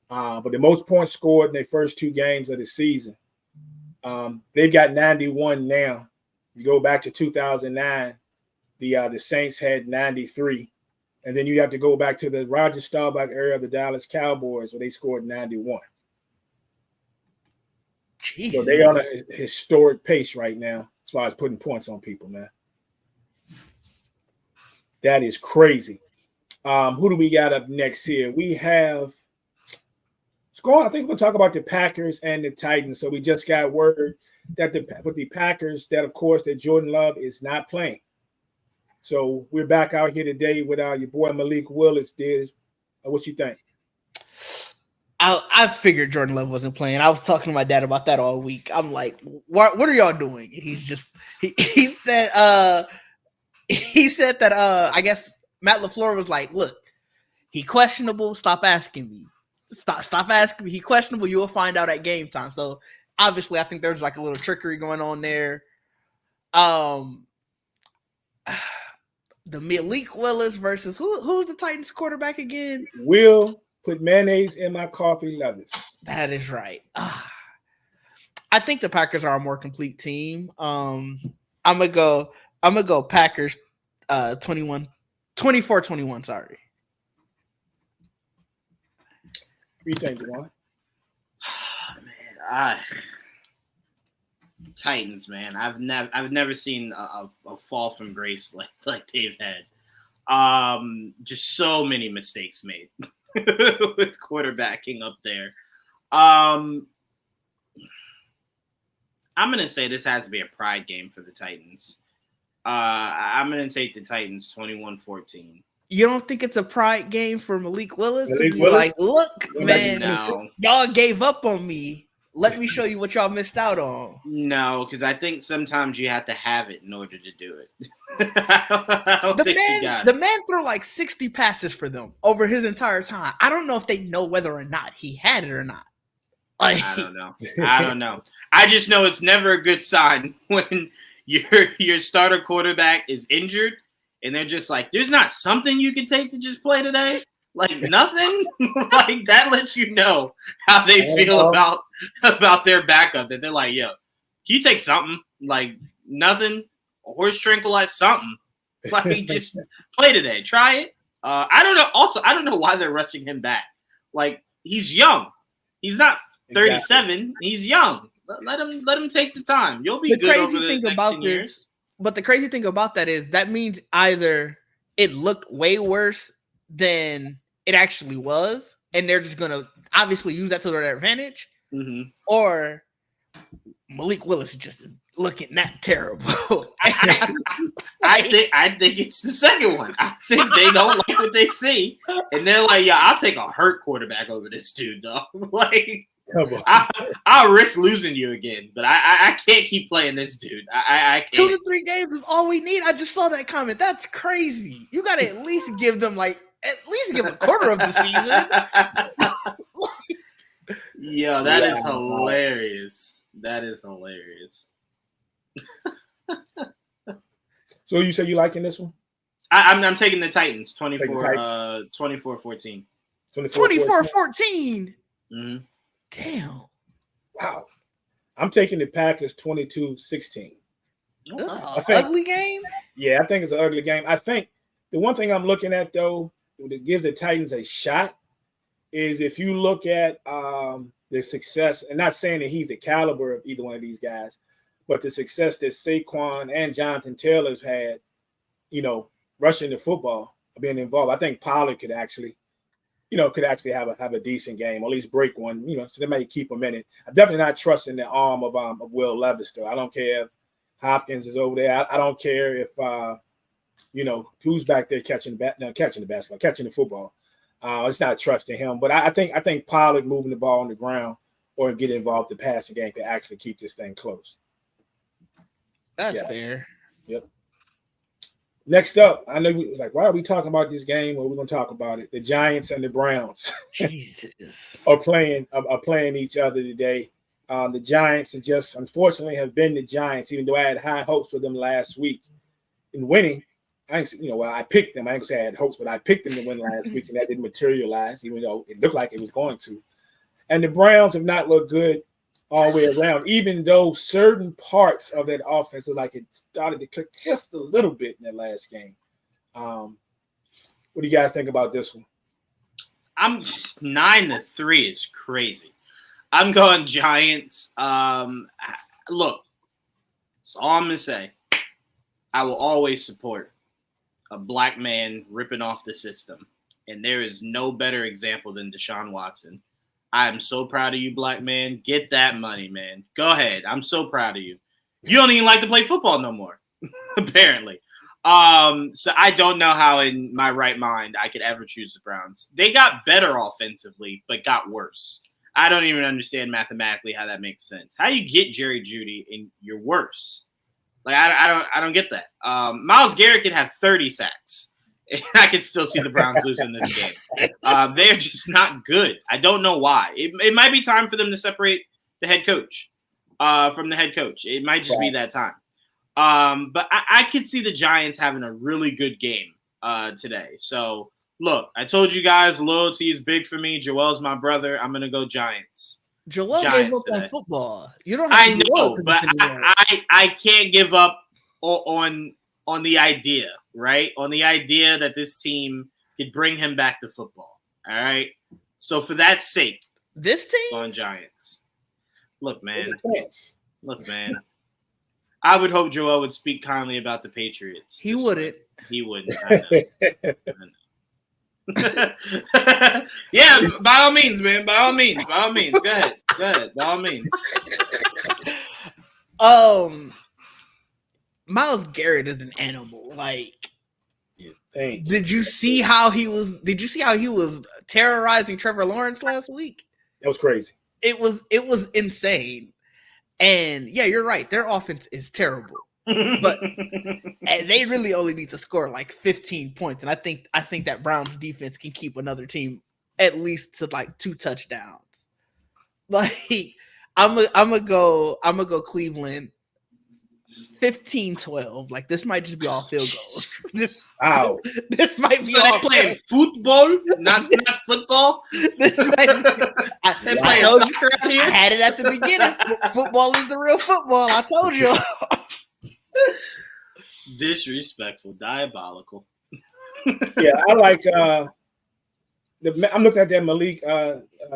But the most points scored in their first two games of the season. They've got 91 now. You go back to 2009, the Saints had 93. And then you have to go back to the Roger Staubach era of the Dallas Cowboys where they scored 91. Jeez. So they're on a historic pace right now as far as putting points on people, man. That is crazy. Who do we got up next here? We have I think we're going to talk about the Packers and the Titans. So we just got word that with the Packers, that of course that Jordan Love is not playing. So we're back out here today with your boy Malik Willis. What you think? I figured Jordan Love wasn't playing. I was talking to my dad about that all week. I'm like, what are y'all doing? And he's just he said that I guess Matt LaFleur was like, look, he questionable. Stop asking me. Stop asking me. He questionable. You will find out at game time. So obviously, I think there's like a little trickery going on there. The Malik Willis versus who's the Titans quarterback again? Will put mayonnaise in my coffee, Levis. That is right. I think the Packers are a more complete team. I'm gonna go Packers 24-21, sorry. What do you think, Juwan? Titans, man. I've never seen a fall from grace like they've had. Just so many mistakes made with quarterbacking up there. I'm gonna say this has to be a pride game for the Titans. I'm gonna take the Titans 21-14. You don't think it's a pride game for Malik Willis to be Willis? like, look, man, No. y'all gave up on me. Let me show you what y'all missed out on. No, because I think sometimes you have to have it in order to do it. I don't think you got The man threw like 60 passes for them over his entire time. I don't know if they know whether or not he had it or not. Like, I don't know. I just know it's never a good sign when your starter quarterback is injured and they're just like, there's not something you can take to just play today? Like nothing? Like that lets you know how they feel about their backup. That they're like, yo, can you take something? Like nothing? A horse tranquilize something. Like just play today. Try it. I don't know. Also, I don't know why they're rushing him back. Like he's young. He's not 37. Exactly. He's young. Let him take the time. You'll be good over the next 10 years. But the crazy thing about that is that means either it looked way worse than it actually was, and they're just gonna obviously use that to their advantage, or Malik Willis just is looking that terrible. I think it's the second one. I think they don't like what they see, and they're like, "Yeah, I'll take a hurt quarterback over this dude, dog." Like, I'll risk losing you again, but I can't keep playing this dude. I can't. 2 to 3 games is all we need. I just saw that comment. That's crazy. You got to at least give them a quarter of the season. Yeah, that is hilarious. That is hilarious. So you say you liking this one? I'm taking the Titans 24 Titans. 24-14. 24-14. Mm-hmm. Damn. Wow. I'm taking the Packers 22-16. Ugly game? Yeah, I think it's an ugly game. I think the one thing I'm looking at, though, that gives the Titans a shot is if you look at the success, and not saying that he's the caliber of either one of these guys, but the success that Saquon and Jonathan Taylor's had, rushing the football, being involved. I think Pollard could actually have a decent game, or at least break one, so they may keep him in it. I'm definitely not trusting the arm of Will Levis, though. I don't care if Hopkins is over there. I don't care if who's back there catching the football. It's not trusting him, but I think Pollard moving the ball on the ground or get involved in the passing game could actually keep this thing close. That's fair. Yep. Next up, I know why are we talking about this game? Well, we're gonna talk about it. The Giants and the Browns Jesus are playing each other today. The Giants are just unfortunately have been the Giants, even though I had high hopes for them last week in winning. I picked them. I ain't gonna say I had hopes, but I picked them to win last week, and that didn't materialize, even though it looked like it was going to. And the Browns have not looked good all the way around, even though certain parts of that offense look like it started to click just a little bit in that last game. What do you guys think about this one? I'm 9-3. It's crazy. I'm going Giants. Look, that's all I'm gonna say. I will always support a black man ripping off the system, and there is no better example than Deshaun Watson. I am so proud of you, black man. Get that money, man. Go ahead. I'm so proud of you. You don't even like to play football no more, apparently. So I don't know how in my right mind I could ever choose the Browns. They got better offensively, but got worse. I don't even understand mathematically how that makes sense. How you get Jerry Jeudy and you're worse? Like I don't get that. Myles Garrett could have 30 sacks. And I could still see the Browns losing this game. They're just not good. I don't know why. It might be time for them to separate the head coach from the head coach. It might just be that time. But I could see the Giants having a really good game today. So, look, I told you guys loyalty is big for me. Joel's my brother. I'm going to go Giants. Joel gave up on football. You don't have I know, but I can't give up on the idea, right? On the idea that this team could bring him back to football. All right. So for that sake, this team on Giants. Look, man. I would hope Joel would speak kindly about the Patriots. He wouldn't. He wouldn't. I know. Yeah, by all means, man. By all means. Go ahead. By all means. Myles Garrett is an animal. Like, did you see how he was terrorizing Trevor Lawrence last week? That was crazy. It was insane. And yeah, you're right. Their offense is terrible. But and they really only need to score like 15 points. And I think that Browns defense can keep another team at least to like 2 touchdowns. Like I'm gonna go Cleveland 15-12. Like this might just be all field goals. This might be all playing football, not football. This might be, I told you, I had it at the beginning. Football is the real football. I told you. Disrespectful, diabolical. Yeah, I like I'm looking at that Malik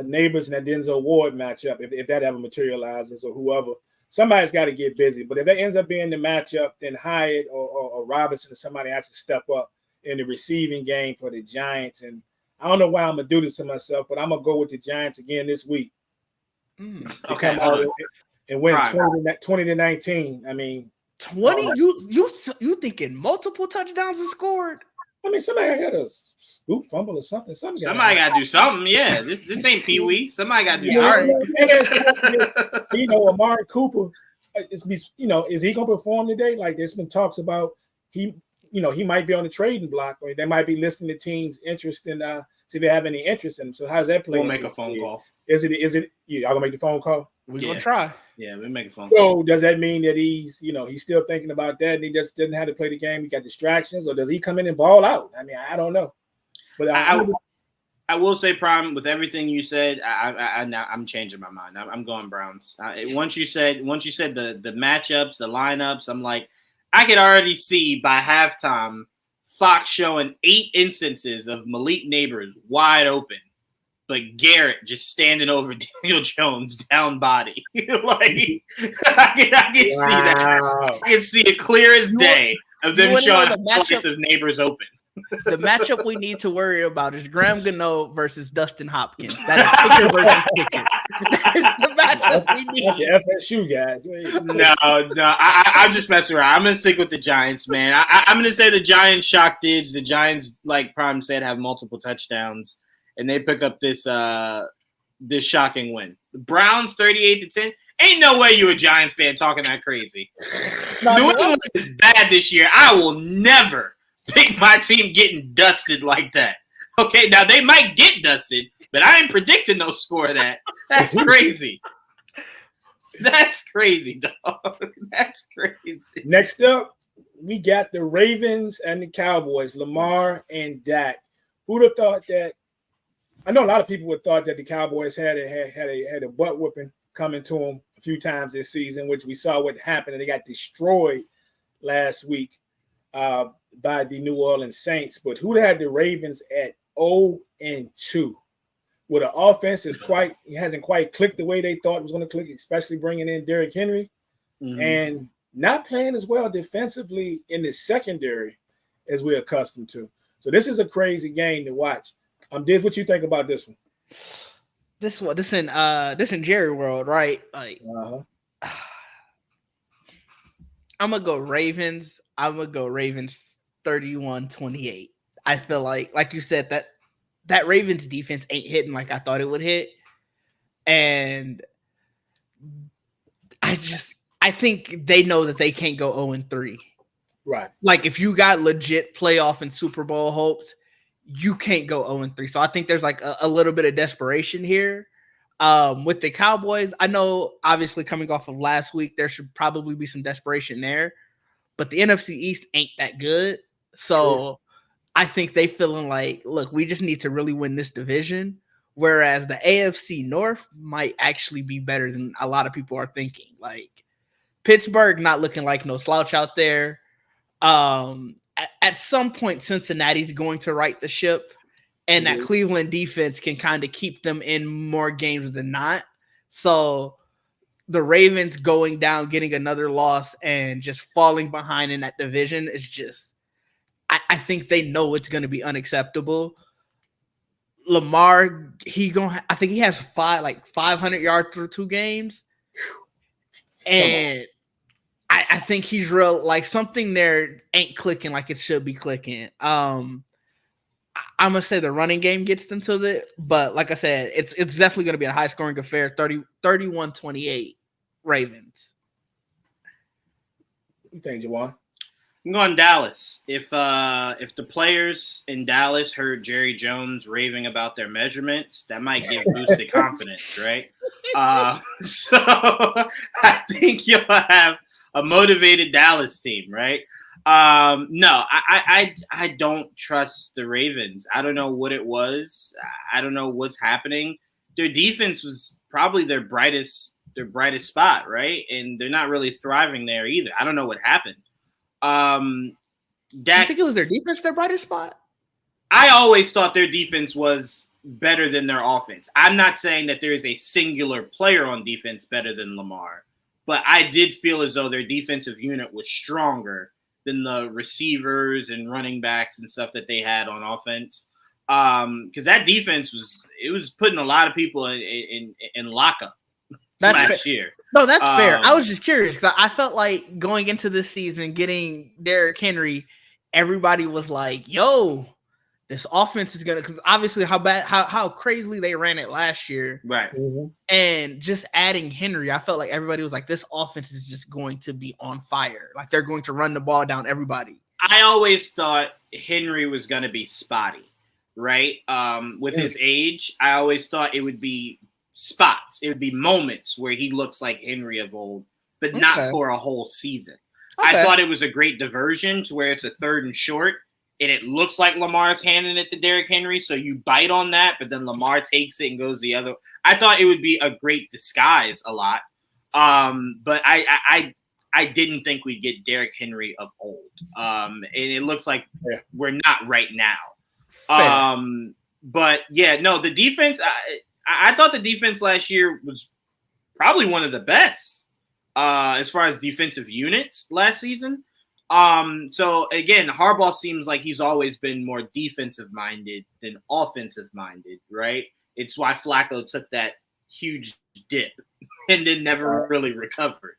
Neighbors and that Denzel Ward matchup. If that ever materializes or whoever, somebody's got to get busy. But if that ends up being the matchup, then Hyatt or Robinson or somebody has to step up in the receiving game for the Giants. And I don't know why I'm gonna do this to myself, but I'm gonna go with the Giants again this week. Okay, and win 20-19. I mean, 20. You thinking multiple touchdowns are scored? I mean, somebody got a scoop fumble or something. Somebody got to do something. Yeah, this ain't Pee Wee. Somebody got to do something. Amari Cooper, is he going to perform today? Like there's been talks about he might be on the trading block, or they might be listing the team's interest in see if they have any interest in him. So how's that play? We'll make a phone call. Is it? Y'all gonna make the phone call? We're gonna try. Yeah, we'll make a phone call. So does that mean that he's still thinking about that and he just didn't have to play the game? He got distractions, or does he come in and ball out? I mean, I don't know. But I will say, Prime, with everything you said, I'm changing my mind. I'm going Browns. Once you said the matchups, the lineups, I'm like, I could already see by halftime Fox showing 8 instances of Malik Neighbors wide open, but Garrett just standing over Daniel Jones down body. Like I can see that. I can see it clear as day of them showing slice of Neighbors open. The matchup we need to worry about is Graham Gano versus Dustin Hopkins. That is kicker versus kicker. That is the matchup we need. The FSU guys. No. I'm just messing around. I'm gonna stick with the Giants, man. I'm gonna say the Giants shock Diggs. The Giants, like Prime said, have multiple touchdowns, and they pick up this shocking win. The Browns 38-10. Ain't no way you a Giants fan talking that crazy. New England is bad this year. I will never pick my team getting dusted like that. Okay, now they might get dusted, but I ain't predicting no score of that. That's crazy. That's crazy, dog. That's crazy. Next up, we got the Ravens and the Cowboys, Lamar and Dak. Who'd have thought that? I know a lot of people would have thought that the Cowboys had a butt whooping coming to them a few times this season, which we saw what happened, and they got destroyed last week by the New Orleans Saints. But who had the Ravens at 0-2? Where the offense hasn't quite clicked the way they thought it was going to click, especially bringing in Derrick Henry, and not playing as well defensively in the secondary as we're accustomed to. So this is a crazy game to watch. Diz, what you think about this one? This in Jerry world, right? Like, I'm gonna go Ravens. 31-28. I feel like you said, that Ravens defense ain't hitting like I thought it would hit. And I think they know that they can't go 0-3. Right. Like if you got legit playoff and Super Bowl hopes, you can't go 0-3. So I think there's like a little bit of desperation here. With the Cowboys, I know obviously coming off of last week, there should probably be some desperation there. But the NFC East ain't that good. So I think they feeling like, look, we just need to really win this division. Whereas the AFC North might actually be better than a lot of people are thinking. Like Pittsburgh not looking like no slouch out there. At some point, Cincinnati's going to right the ship. And that Cleveland defense can kind of keep them in more games than not. So the Ravens going down, getting another loss, and just falling behind in that division is just, I think they know it's going to be unacceptable. Lamar, I think he has 500 yards through 2 games. And I think he's real, like something there ain't clicking like it should be clicking. I'm going to say the running game gets them to it, but like I said, it's definitely going to be a high-scoring affair, 31-28 Ravens. What do you think, Jawan? I'm going Dallas. If the players in Dallas heard Jerry Jones raving about their measurements, that might give boosted confidence, right? So I think you'll have a motivated Dallas team, right? No, I don't trust the Ravens. I don't know what it was. I don't know what's happening. Their defense was probably their brightest spot, right? And they're not really thriving there either. I don't know what happened. You think it was their defense, their brightest spot? I always thought their defense was better than their offense. I'm not saying that there is a singular player on defense better than Lamar, but I did feel as though their defensive unit was stronger than the receivers and running backs and stuff that they had on offense. Because that defense was putting a lot of people in lockup last year. No, that's fair. I was just curious because I felt like going into this season, getting Derrick Henry, everybody was like, yo, this offense is gonna, because obviously how crazily they ran it last year. Right. And just adding Henry, I felt like everybody was like, this offense is just going to be on fire. Like they're going to run the ball down everybody. I always thought Henry was going to be spotty. right? With his age, I always thought it would be spots. It would be moments where he looks like Henry of old, but not for a whole season. I thought it was a great diversion to where it's a 3rd and short, and it looks like Lamar's handing it to Derrick Henry, so you bite on that, but then Lamar takes it and goes the other. I thought it would be a great disguise a lot, but I didn't think we'd get Derrick Henry of old, and it looks like we're not right now. But yeah, no, the defense. I thought the defense last year was probably one of the best as far as defensive units last season. So again, Harbaugh seems like he's always been more defensive minded than offensive minded, right? It's why Flacco took that huge dip and then never really recovered.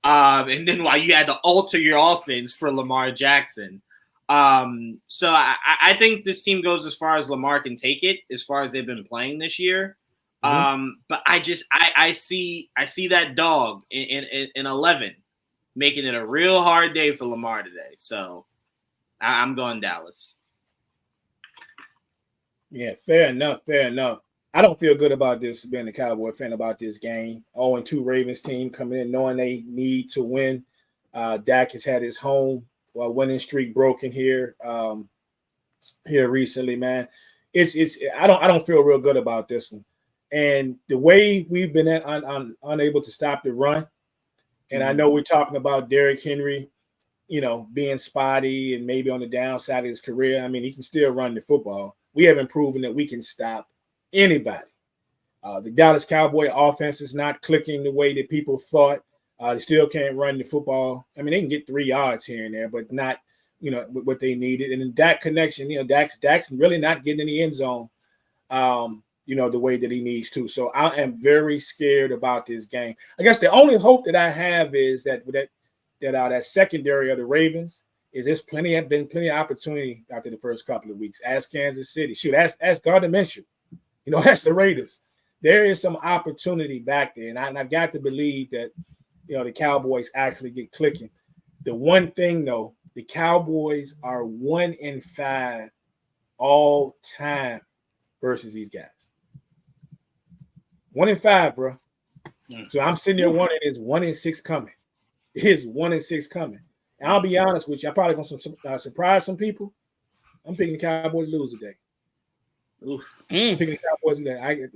And then why you had to alter your offense for Lamar Jackson. So I think this team goes as far as Lamar can take it, as far as they've been playing this year. But I see that dog in 11 making it a real hard day for Lamar today. So I'm going Dallas. Yeah, fair enough. I don't feel good about this, being a Cowboy fan, about this game. 0-2 Ravens team coming in knowing they need to win. Dak has had his home winning streak broken here recently, man. I don't feel real good about this one. And the way we've been unable to stop the run, and I know we're talking about Derrick Henry, being spotty and maybe on the downside of his career. I mean, he can still run the football. We haven't proven that we can stop anybody. The Dallas Cowboy offense is not clicking the way that people thought. They still can't run the football. I mean, they can get 3 yards here and there, but not, what they needed. And in that connection, Dak's really not getting in the end zone, the way that he needs to. So I am very scared about this game. I guess the only hope that I have is that secondary of the Ravens is there's plenty of opportunity after the first couple of weeks. Ask Kansas City. Shoot, ask Gardner Minshew. Ask the Raiders. There is some opportunity back there, and I've got to believe that the Cowboys actually get clicking. The one thing though, the Cowboys are 1-5 all time versus these guys. 1-5, bro. So I'm sitting there wondering, is 1-6 coming? Is 1-6 coming? And I'll be honest with you, I'm probably going to surprise some people. I'm picking the Cowboys to lose today. I'm picking the Cowboys today.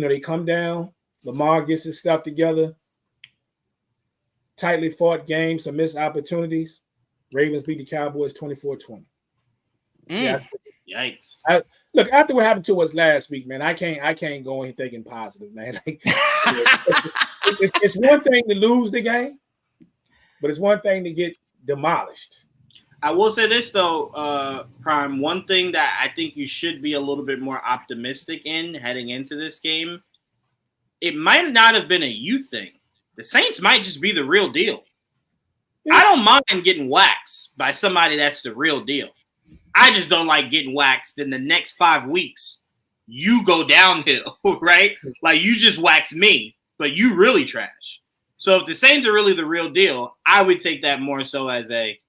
They come down. Lamar gets his stuff together. Tightly fought game, some missed opportunities. Ravens beat the Cowboys 24-20. Yikes! Look, after what happened to us last week, man, I can't go in thinking positive, man. It's one thing to lose the game, but it's one thing to get demolished. I will say this though, Prime. One thing that I think you should be a little bit more optimistic in heading into this game, it might not have been a you thing. The Saints might just be the real deal. Yeah. I don't mind getting waxed by somebody that's the real deal. I just don't like getting waxed in the next 5 weeks. You go downhill, right? Like you just wax me, but you really trash. So if the Saints are really the real deal, I would take that more so as a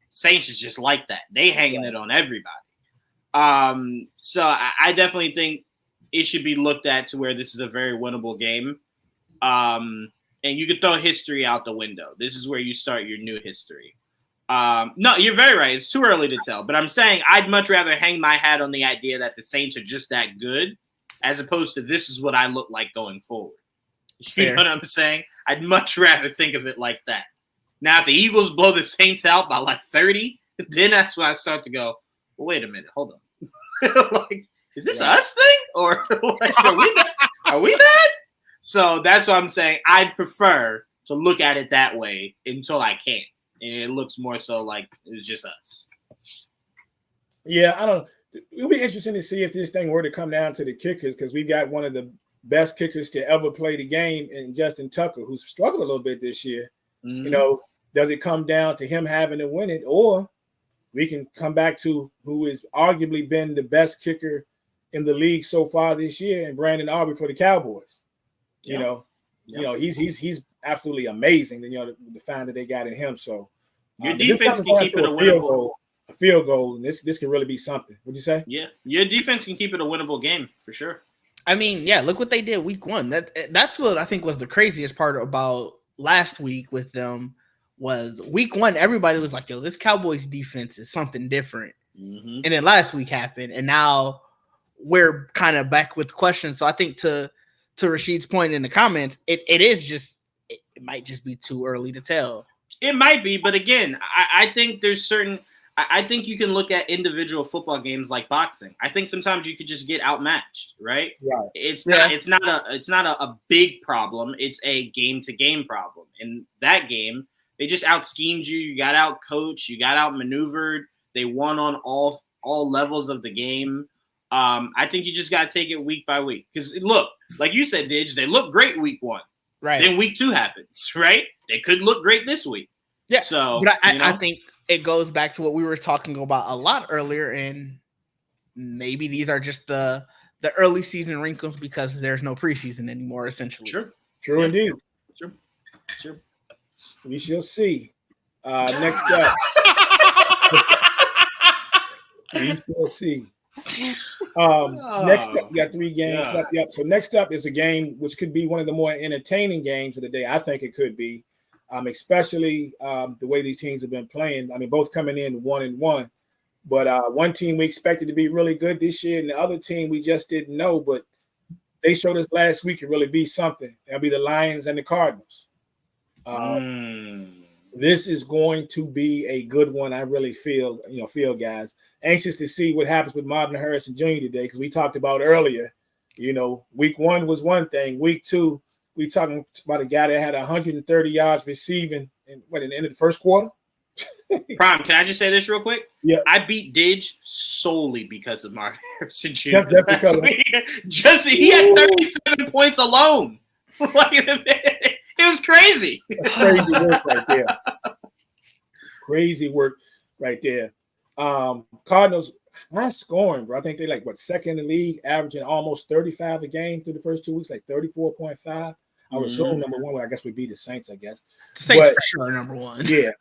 Saints is just like that. They hanging it on everybody. So I definitely think it should be looked at to where this is a very winnable game. And you could throw history out the window. This is where you start your new history. No, you're very right. It's too early to tell. But I'm saying I'd much rather hang my hat on the idea that the Saints are just that good as opposed to this is what I look like going forward. You know what I'm saying? I'd much rather think of it like that. Now, if the Eagles blow the Saints out by like 30, then that's when I start to go, well, wait a minute. Hold on. Like, is this us thing? Or like, are we that? So that's what I'm saying. I'd prefer to look at it that way until I can. And it looks more so like it's just us. Yeah, I don't know. It'll be interesting to see if this thing were to come down to the kickers, because we've got one of the best kickers to ever play the game in Justin Tucker, who's struggled a little bit this year. Mm-hmm. Does it come down to him having to win it, or we can come back to who has arguably been the best kicker in the league so far this year, and Brandon Aubrey for the Cowboys. Yeah. He's absolutely amazing. And the find that they got in him. So your defense can keep it a winnable. a field goal, and this can really be something. What'd you say? Yeah, your defense can keep it a winnable game for sure. I mean, yeah, look what they did week 1. That's what I think was the craziest part about last week with them was week 1. Everybody was like, "Yo, this Cowboys defense is something different." Mm-hmm. And then last week happened, and now we're kind of back with questions. So I think to Rashid's point in the comments, it might just be too early to tell. It might be, but again, I think there's certain. I think you can look at individual football games like boxing. I think sometimes you could just get outmatched, right? Right. It's not a big problem. It's a game to game problem. In that game, they just out schemed you. You got out coached. You got out maneuvered. They won on all levels of the game. I think you just got to take it week by week. Because look, like you said, Didge, they look great week 1. Right. Then week 2 happens, right? They could look great this week. Yeah. So, but I think it goes back to what we were talking about a lot earlier, and maybe these are just the early season wrinkles because there's no preseason anymore, essentially. True indeed. Sure. We shall see. Next up. We shall see. Next up, we got 3 games left. Yep. So next up is a game which could be one of the more entertaining games of the day. I think it could be, especially the way these teams have been playing. I mean, both coming in 1-1, but one team we expected to be really good this year, and the other team we just didn't know. But they showed us last week it really be something. That'll be the Lions and the Cardinals. This is going to be a good one. I really feel, guys, anxious to see what happens with Marvin Harrison Jr. today, because we talked about earlier, week 1 was one thing. Week 2, we talking about a guy that had 130 yards receiving in the end of the first quarter. Prime, can I just say this real quick? Yeah. I beat Didge solely because of Marvin Harrison Jr. That's because he had 37 points alone. It was crazy. Crazy work right there. Crazy work right there. Cardinals high scoring, bro. I think they second in the league, averaging almost 35 a game through the first 2 weeks, like 34.5. I would assume number 1, I guess, would be the Saints, I guess. Saints for sure, number 1. Yeah.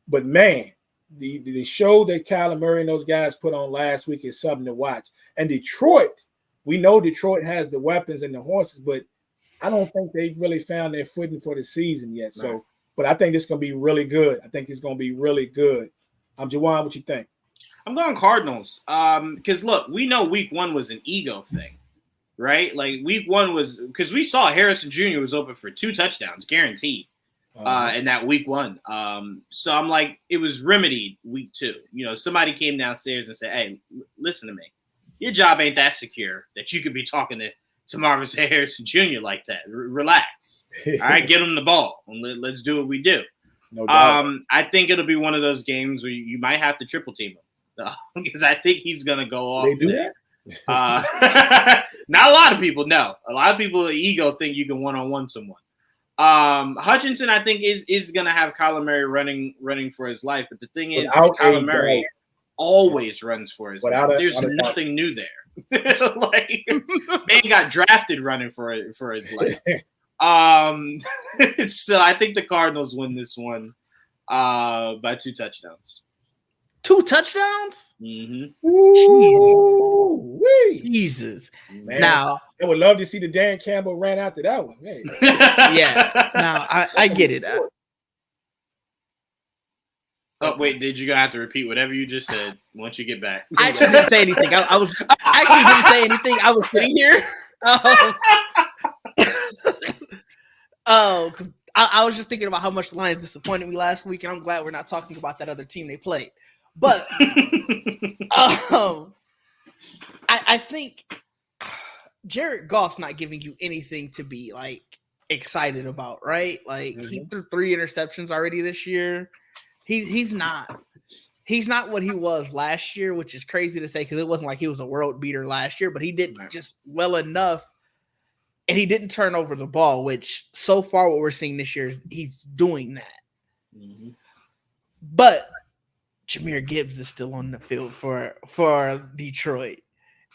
But man, the show that Kyler Murray and those guys put on last week is something to watch. And Detroit, we know Detroit has the weapons and the horses, but I don't think they've really found their footing for the season yet. So, right. But I think it's going to be really good. Jawan, what you think? I'm going Cardinals. Because look, we know week 1 was an ego thing, right? Like week 1 was because we saw Harrison Jr. was open for 2 touchdowns, guaranteed, in that week 1. So I'm like, it was remedied week 2. Somebody came downstairs and said, "Hey, listen to me. Your job ain't that secure that you could be talking to Marvin Harrison Jr. like that. Relax. All right, get him the ball. Let's do what we do." No doubt. I think it'll be one of those games where you might have to triple team him because I think he's gonna go off. They do there. That? Not a lot of people. No, a lot of people ego think you can one-on-one someone. Hutchinson, I think, is gonna have Kyler Murray running for his life. But the thing is Kyler Murray always runs for his life. There's nothing new there. Man got drafted running for his life. So I think the Cardinals win this one by 2 touchdowns. 2 touchdowns? Mm-hmm. Ooh, Jesus. Man, now I would love to see the Dan Campbell ran after that one. Hey. Yeah. Now I get it. Oh wait, did you gonna have to repeat whatever you just said once you get back? I actually didn't say anything. I didn't say anything. I was sitting here. Because I was just thinking about how much the Lions disappointed me last week, and I'm glad we're not talking about that other team they played. But I think Jared Goff's not giving you anything to be excited about, right? He threw 3 interceptions already this year. He's not what he was last year, which is crazy to say because it wasn't like he was a world beater last year, but he did just well enough, and he didn't turn over the ball, which so far what we're seeing this year is he's doing that. Mm-hmm. But Jahmyr Gibbs is still on the field for Detroit.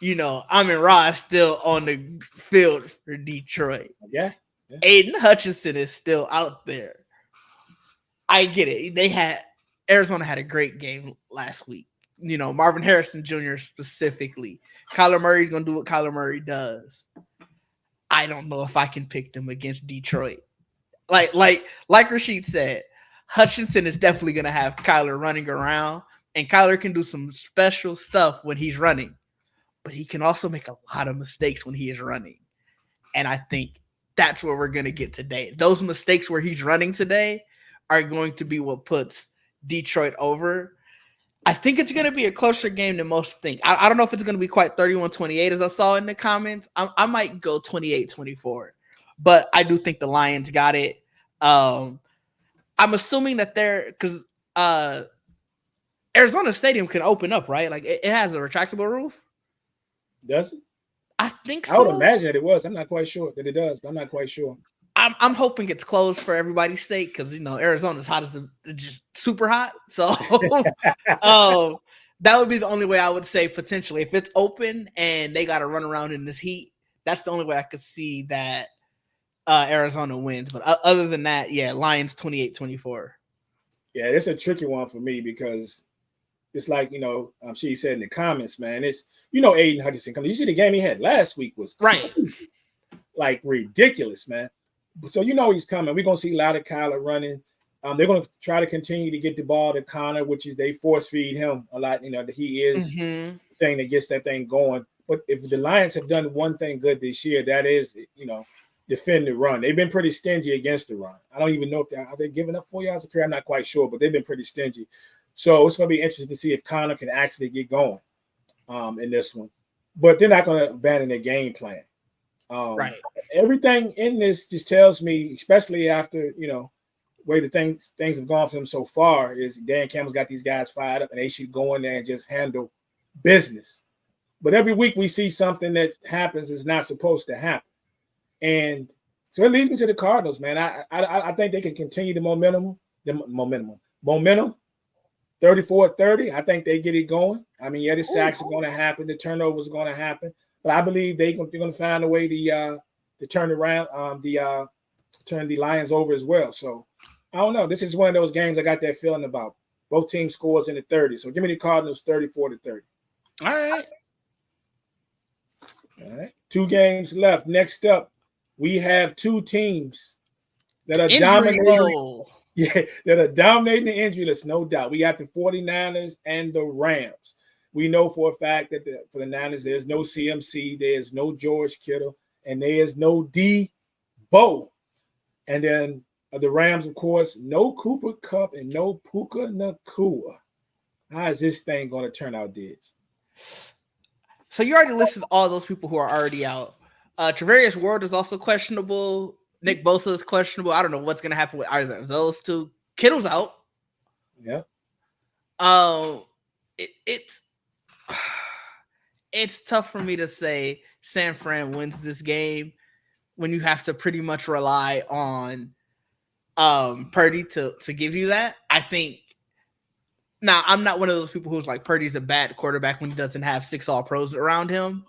Amon Ra is still on the field for Detroit. Yeah. Aiden Hutchinson is still out there. I get it. Arizona had a great game last week. Marvin Harrison Jr. specifically. Kyler Murray's going to do what Kyler Murray does. I don't know if I can pick them against Detroit. Like Rashid said, Hutchinson is definitely going to have Kyler running around, and Kyler can do some special stuff when he's running, but he can also make a lot of mistakes when he is running. And I think that's where we're going to get today. Those mistakes where he's running today are going to be what puts Detroit over. I think it's going to be a closer game than most think. I don't know if it's going to be quite 31-28 as I saw in the comments. I might go 28-24, but I do think the Lions got it. I'm assuming that because Arizona Stadium can open up, right? Like it has a retractable roof. Does it? I think so. I would imagine that it was. I'm not quite sure that it does, but I'm not quite sure. I'm hoping it's closed for everybody's sake because Arizona's hot as just super hot. So that would be the only way I would say potentially. If it's open and they got to run around in this heat, that's the only way I could see that Arizona wins. But other than that, yeah, Lions 28-24. Yeah, it's a tricky one for me because it's like, she said in the comments, man, it's, Aiden Hutchinson coming. You see the game he had last week was right, like ridiculous, man. So he's coming. We're gonna see a lot of Kyler running. They're gonna try to continue to get the ball to Connor, which is they force feed him a lot. That he is the thing that gets that thing going. But if the Lions have done one thing good this year, that is, defend the run. They've been pretty stingy against the run. I don't even know if they're giving up 4 yards a carry. I'm not quite sure, but they've been pretty stingy. So it's gonna be interesting to see if Connor can actually get going in this one. But they're not gonna abandon their game plan. Right. Everything in this just tells me, especially after way the things have gone for them so far, is Dan Campbell's got these guys fired up and they should go in there and just handle business. But every week we see something that happens is not supposed to happen, and so it leads me to the Cardinals, man. I think they can continue the momentum. 34-30. I think they get it going. I mean, yeah, the sacks are going to happen, the turnovers are going to happen. But I believe they're going to find a way to turn around, turn the Lions over as well. So I don't know. This is one of those games I got that feeling about. Both teams scores in the 30s. So give me the Cardinals 34-30. All right. 2 games left. Next up, we have 2 teams that are dominating. Yeah, that are dominating the injury list, no doubt. We got the 49ers and the Rams. We know for a fact that for the Niners, there's no CMC, there's no George Kittle, and there's no Debo. And then the Rams, of course, no Cooper Kupp and no Puka Nacua. How is this thing going to turn out, Dids? So you already listed all those people who are already out. Travarius Ward is also questionable. Nick Bosa is questionable. I don't know what's going to happen with either of those two. Kittle's out. Yeah. It's tough for me to say San Fran wins this game when you have to pretty much rely on Purdy to give you that. I think now I'm not one of those people who's like Purdy's a bad quarterback when he doesn't have 6 All-Pros around him,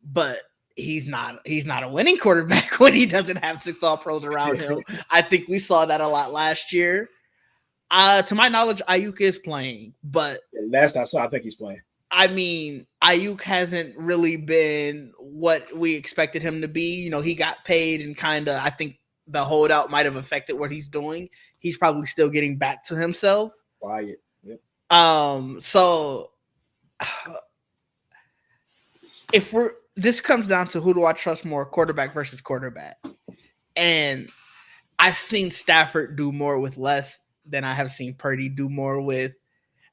but he's not a winning quarterback when he doesn't have 6 All-Pros around him. I think we saw that a lot last year. To my knowledge, Ayuk is playing, but last I saw, I think he's playing. I mean, Ayuk hasn't really been what we expected him to be. He got paid and kind of, I think the holdout might have affected what he's doing. He's probably still getting back to himself. Quiet. Yep. So this comes down to who do I trust more, quarterback versus quarterback. And I've seen Stafford do more with less than I have seen Purdy do more with.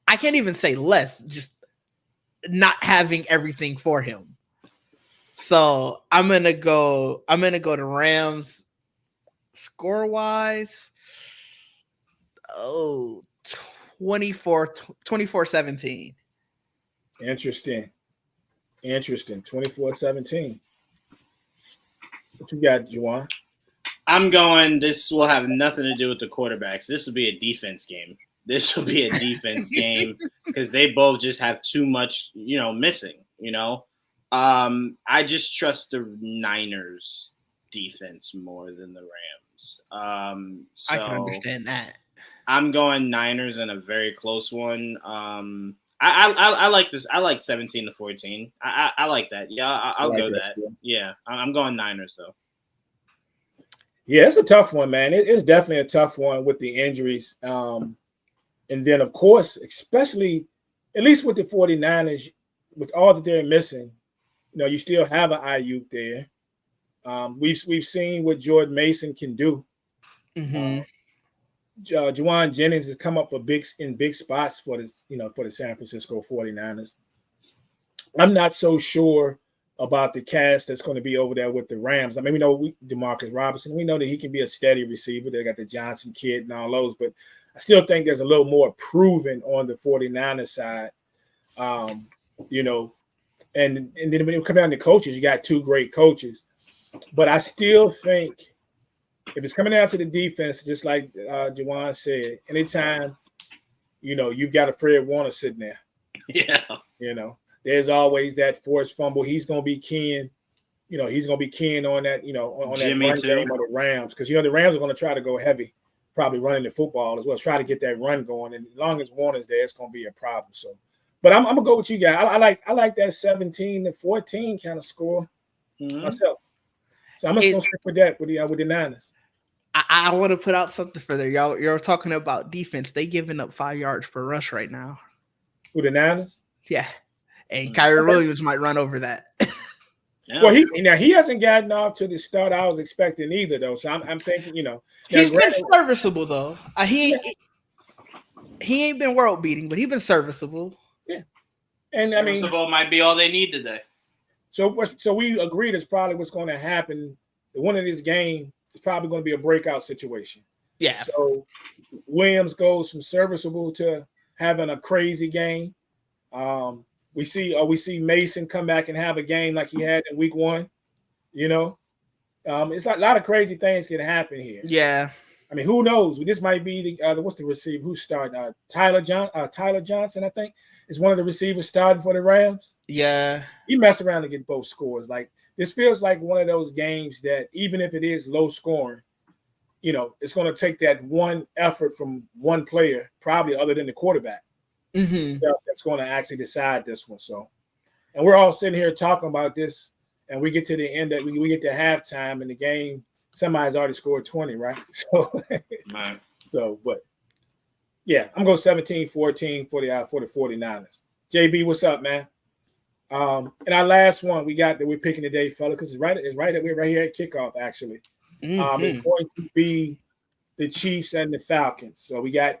I can't even say less, just not having everything for him. So I'm gonna go to Rams score wise. 24-17. Interesting. 24-17. What you got, Juwan? I'm going, this will have nothing to do with the quarterbacks. This will be a defense game. This will be a defense game because they both just have too much, missing, I just trust the Niners defense more than the Rams. So I can understand that. I'm going Niners in a very close one. I like this. I like 17-14. I like that. Yeah, I'll like go that that. score. Yeah, I'm going Niners though. Yeah, it's a tough one, man. It's definitely a tough one with the injuries. And then, of course, especially, at least with the 49ers, with all that they're missing, you still have an Ayuk there. We've seen what Jordan Mason can do. Mm-hmm. Juwan Jennings has come up for big spots for the San Francisco 49ers. I'm not so sure about the cast that's going to be over there with the Rams. I mean, we know DeMarcus Robinson. We know that he can be a steady receiver. They got the Johnson kid and all those, but I still think there's a little more proven on the 49ers side. And then when you come down to coaches, you got two great coaches. But I still think if it's coming down to the defense, just like Juwan said, anytime, you've got a Fred Warner sitting there. Yeah. There's always that forced fumble. He's going to be keying. He's going to be keying on that, on that Jimmy run too. game of the Rams. Because, the Rams are going to try to go heavy, probably running the football as well, try to get that run going. And as long as Warner's there, it's going to be a problem. So, but I'm going to go with you guys. I like that 17-14 kind of score myself. So I'm just going to stick with that with the Niners. I want to put out something for there. You're talking about defense. They giving up 5 yards per rush right now. With the Niners? Yeah. And Kyrie Williams might run over that. Yeah. Well, he hasn't gotten off to the start I was expecting either, though. So I'm thinking, he's been serviceable though. He ain't been world beating, but he's been serviceable. Yeah, and serviceable might be all they need today. So we agreed it's probably what's going to happen. The winner of this game is probably going to be a breakout situation. Yeah. So Williams goes from serviceable to having a crazy game. We see Mason come back and have a game like he had in week 1. It's like a lot of crazy things can happen here. Yeah. I mean, who knows? This might be what's the receiver who's starting? Tyler Johnson, I think, is one of the receivers starting for the Rams. Yeah. He messed around to get both scores. Like, this feels like one of those games that even if it is low scoring, it's going to take that one effort from one player, probably other than the quarterback. Mm-hmm. That's going to actually decide this one. So, and we're all sitting here talking about this, and we get to the end that we get to halftime in the game. Somebody's already scored 20, right? So, right. But yeah, I'm going 17-14 for the 49ers. JB, what's up, man? And our last one we got that we're picking today, fella, because it's right that we're right here at kickoff. Actually, it's going to be the Chiefs and the Falcons. So we got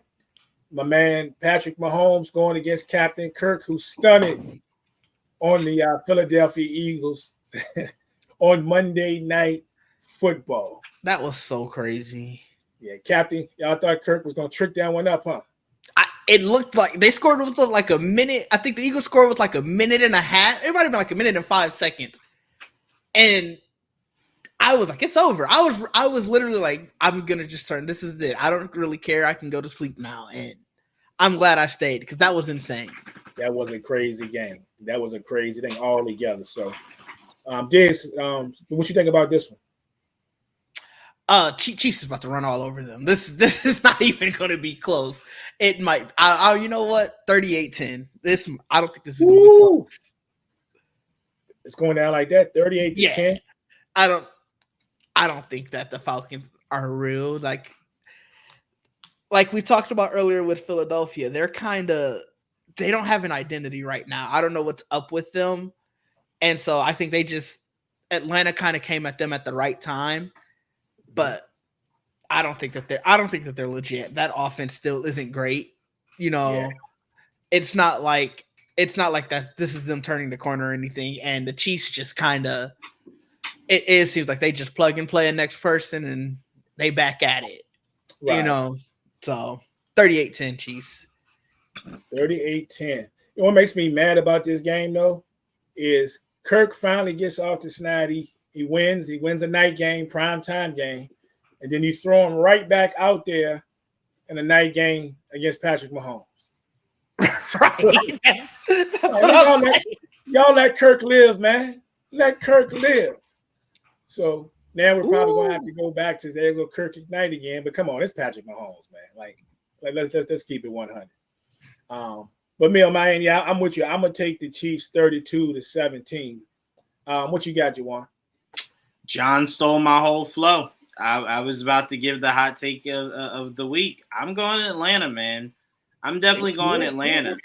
my man Patrick Mahomes going against Captain Kirk, who stunned on the Philadelphia Eagles on Monday Night Football. That was so crazy. Yeah, Captain, y'all thought Kirk was going to trick that one up, huh? It looked like they scored with like a minute. I think the Eagles scored with like a minute and a half. It might have been like a minute and 5 seconds. And I was like, it's over. I was literally like, I'm going to just turn. This is it. I don't really care. I can go to sleep now. And I'm glad I stayed because that was insane. That was a crazy game. That was a crazy thing all together. So, Diggs, what you think about this one? Chiefs is about to run all over them. This is not even going to be close. It might. You know what? 38-10. I don't think this is going to be close. It's going down like that. 38-10. I don't think that the Falcons are real. Like we talked about earlier with Philadelphia, they don't have an identity right now. I don't know what's up with them, and so I think Atlanta kind of came at them at the right time. But I don't think that they're legit. That offense still isn't great. It's not like that. This is them turning the corner or anything. And the Chiefs just kind of, it seems like they just plug and play a next person and they back at it. Right. So 38-10 Chiefs. 38-10. What makes me mad about this game though is Kirk finally gets off the snide. He wins. He wins a night game, prime time game, and then you throw him right back out there in a night game against Patrick Mahomes. Right. That's what I'm saying. Y'all let Kirk live, man. Let Kirk live. So now we're probably going to have to go back to there go Kirk Ignite again. But come on, it's Patrick Mahomes, man. Like let's keep it 100. But But me on my end, yeah, I'm with you. I'm gonna take the Chiefs 32-17. What you got, Juwan? John stole my whole flow. I was about to give the hot take of the week. I'm going Atlanta, man. I'm definitely going Atlanta.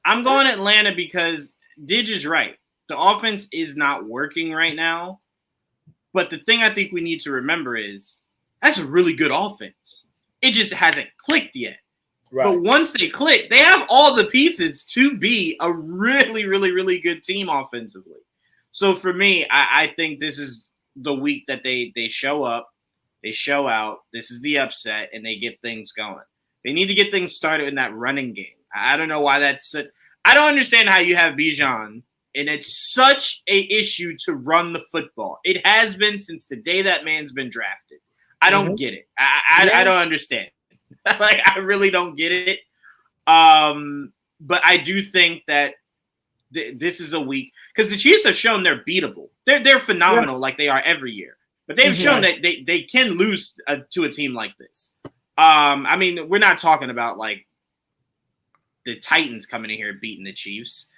I'm going Atlanta because Didge is right. The offense is not working right now. But the thing I think we need to remember is that's a really good offense. It just hasn't clicked yet. Right. But once they click, they have all the pieces to be a really, really, really good team offensively. So for me, I think this is the week that they show up, they show out. This is the upset, and they get things going. They need to get things started in that running game. I don't know why that's – I don't understand how you have Bijan, and it's such a issue to run the football. It has been since the day that man's been drafted. I don't get it. I don't understand. Like, I really don't get it. But I do think that this is a week because the Chiefs have shown they're beatable. They're phenomenal like they are every year. But they've shown that they can lose to a team like this. I mean, we're not talking about like the Titans coming in here beating the Chiefs.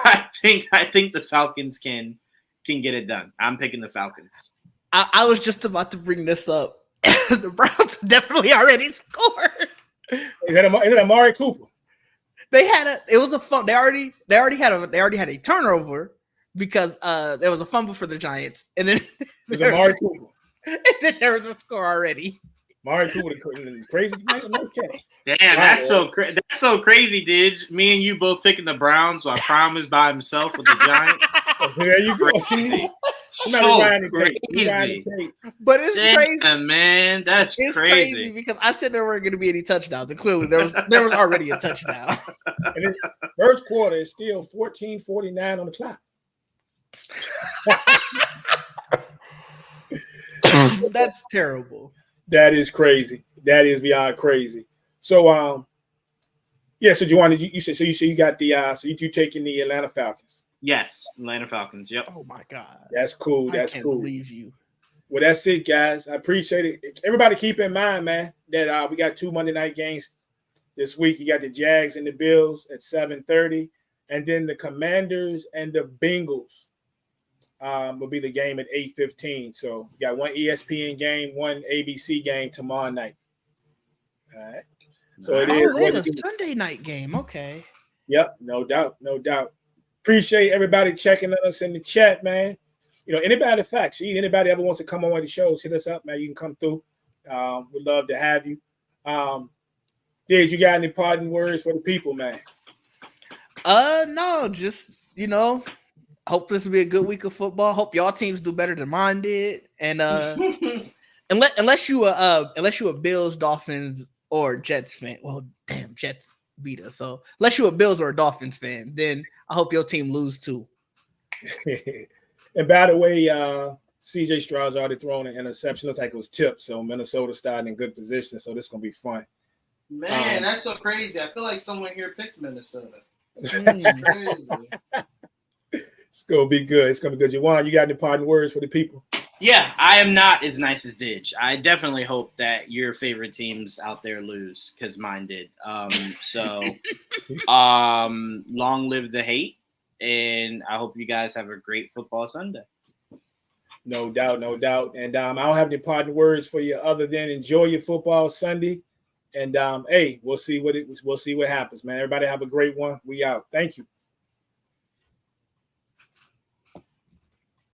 I think the Falcons can get it done. I'm picking the Falcons. I was just about to bring this up. The Browns definitely already scored. Is that Amari Cooper? They already had a turnover because there was a fumble for the Giants, and then it was Amari Cooper. And then there was a score already. Amari Cooper, the crazy man. Okay. Damn, that's so crazy, Didge. Me and you both picking the Browns while Prime was by himself with the Giants. There you go. See? So crazy. But it's crazy, man. It's crazy because I said there weren't going to be any touchdowns, and clearly there was already a touchdown. And the first quarter is still 14:49 on the clock. That's terrible. That is crazy. That is beyond crazy. So, yeah. So, Juwan, you said you got the so you taking the Atlanta Falcons. Yes, Atlanta Falcons. Yep. Oh my God. That's cool. That's I can't cool. believe you. Well, that's it, guys. I appreciate it. Everybody keep in mind, man, that we got 2 Monday night games this week. You got the Jags and the Bills at 7:30, and then the Commanders and the Bengals will be the game at 8:15. So you got one ESPN game, one ABC game tomorrow night. All right. So it is a Sunday night game. Okay. Yep, no doubt. Appreciate everybody checking on us in the chat, man. You know, anybody anybody ever wants to come on one of the shows, hit us up, man. You can come through. We'd love to have you. Did you got any parting words for the people, man? No, just hope this will be a good week of football. Hope y'all teams do better than mine did. And unless you a Bills, Dolphins, or Jets fan. Well, damn, Jets beat us. So unless you're a Bills or a Dolphins fan, then I hope your team lose too. And by the way, CJ Stroud's already thrown an interception. Looks like it was tipped. So Minnesota starting in good position. So this is gonna be fun. Man, that's so crazy. I feel like someone here picked Minnesota. It's gonna be good. It's gonna be good. Juwan, you got any parting words for the people? Yeah, I am not as nice as Didge. I definitely hope that your favorite teams out there lose because mine did. Long live the hate, and I hope you guys have a great football Sunday. No doubt. And I don't have any parting words for you other than enjoy your football Sunday. And hey, we'll see what happens, man. Everybody have a great one. We out. Thank you.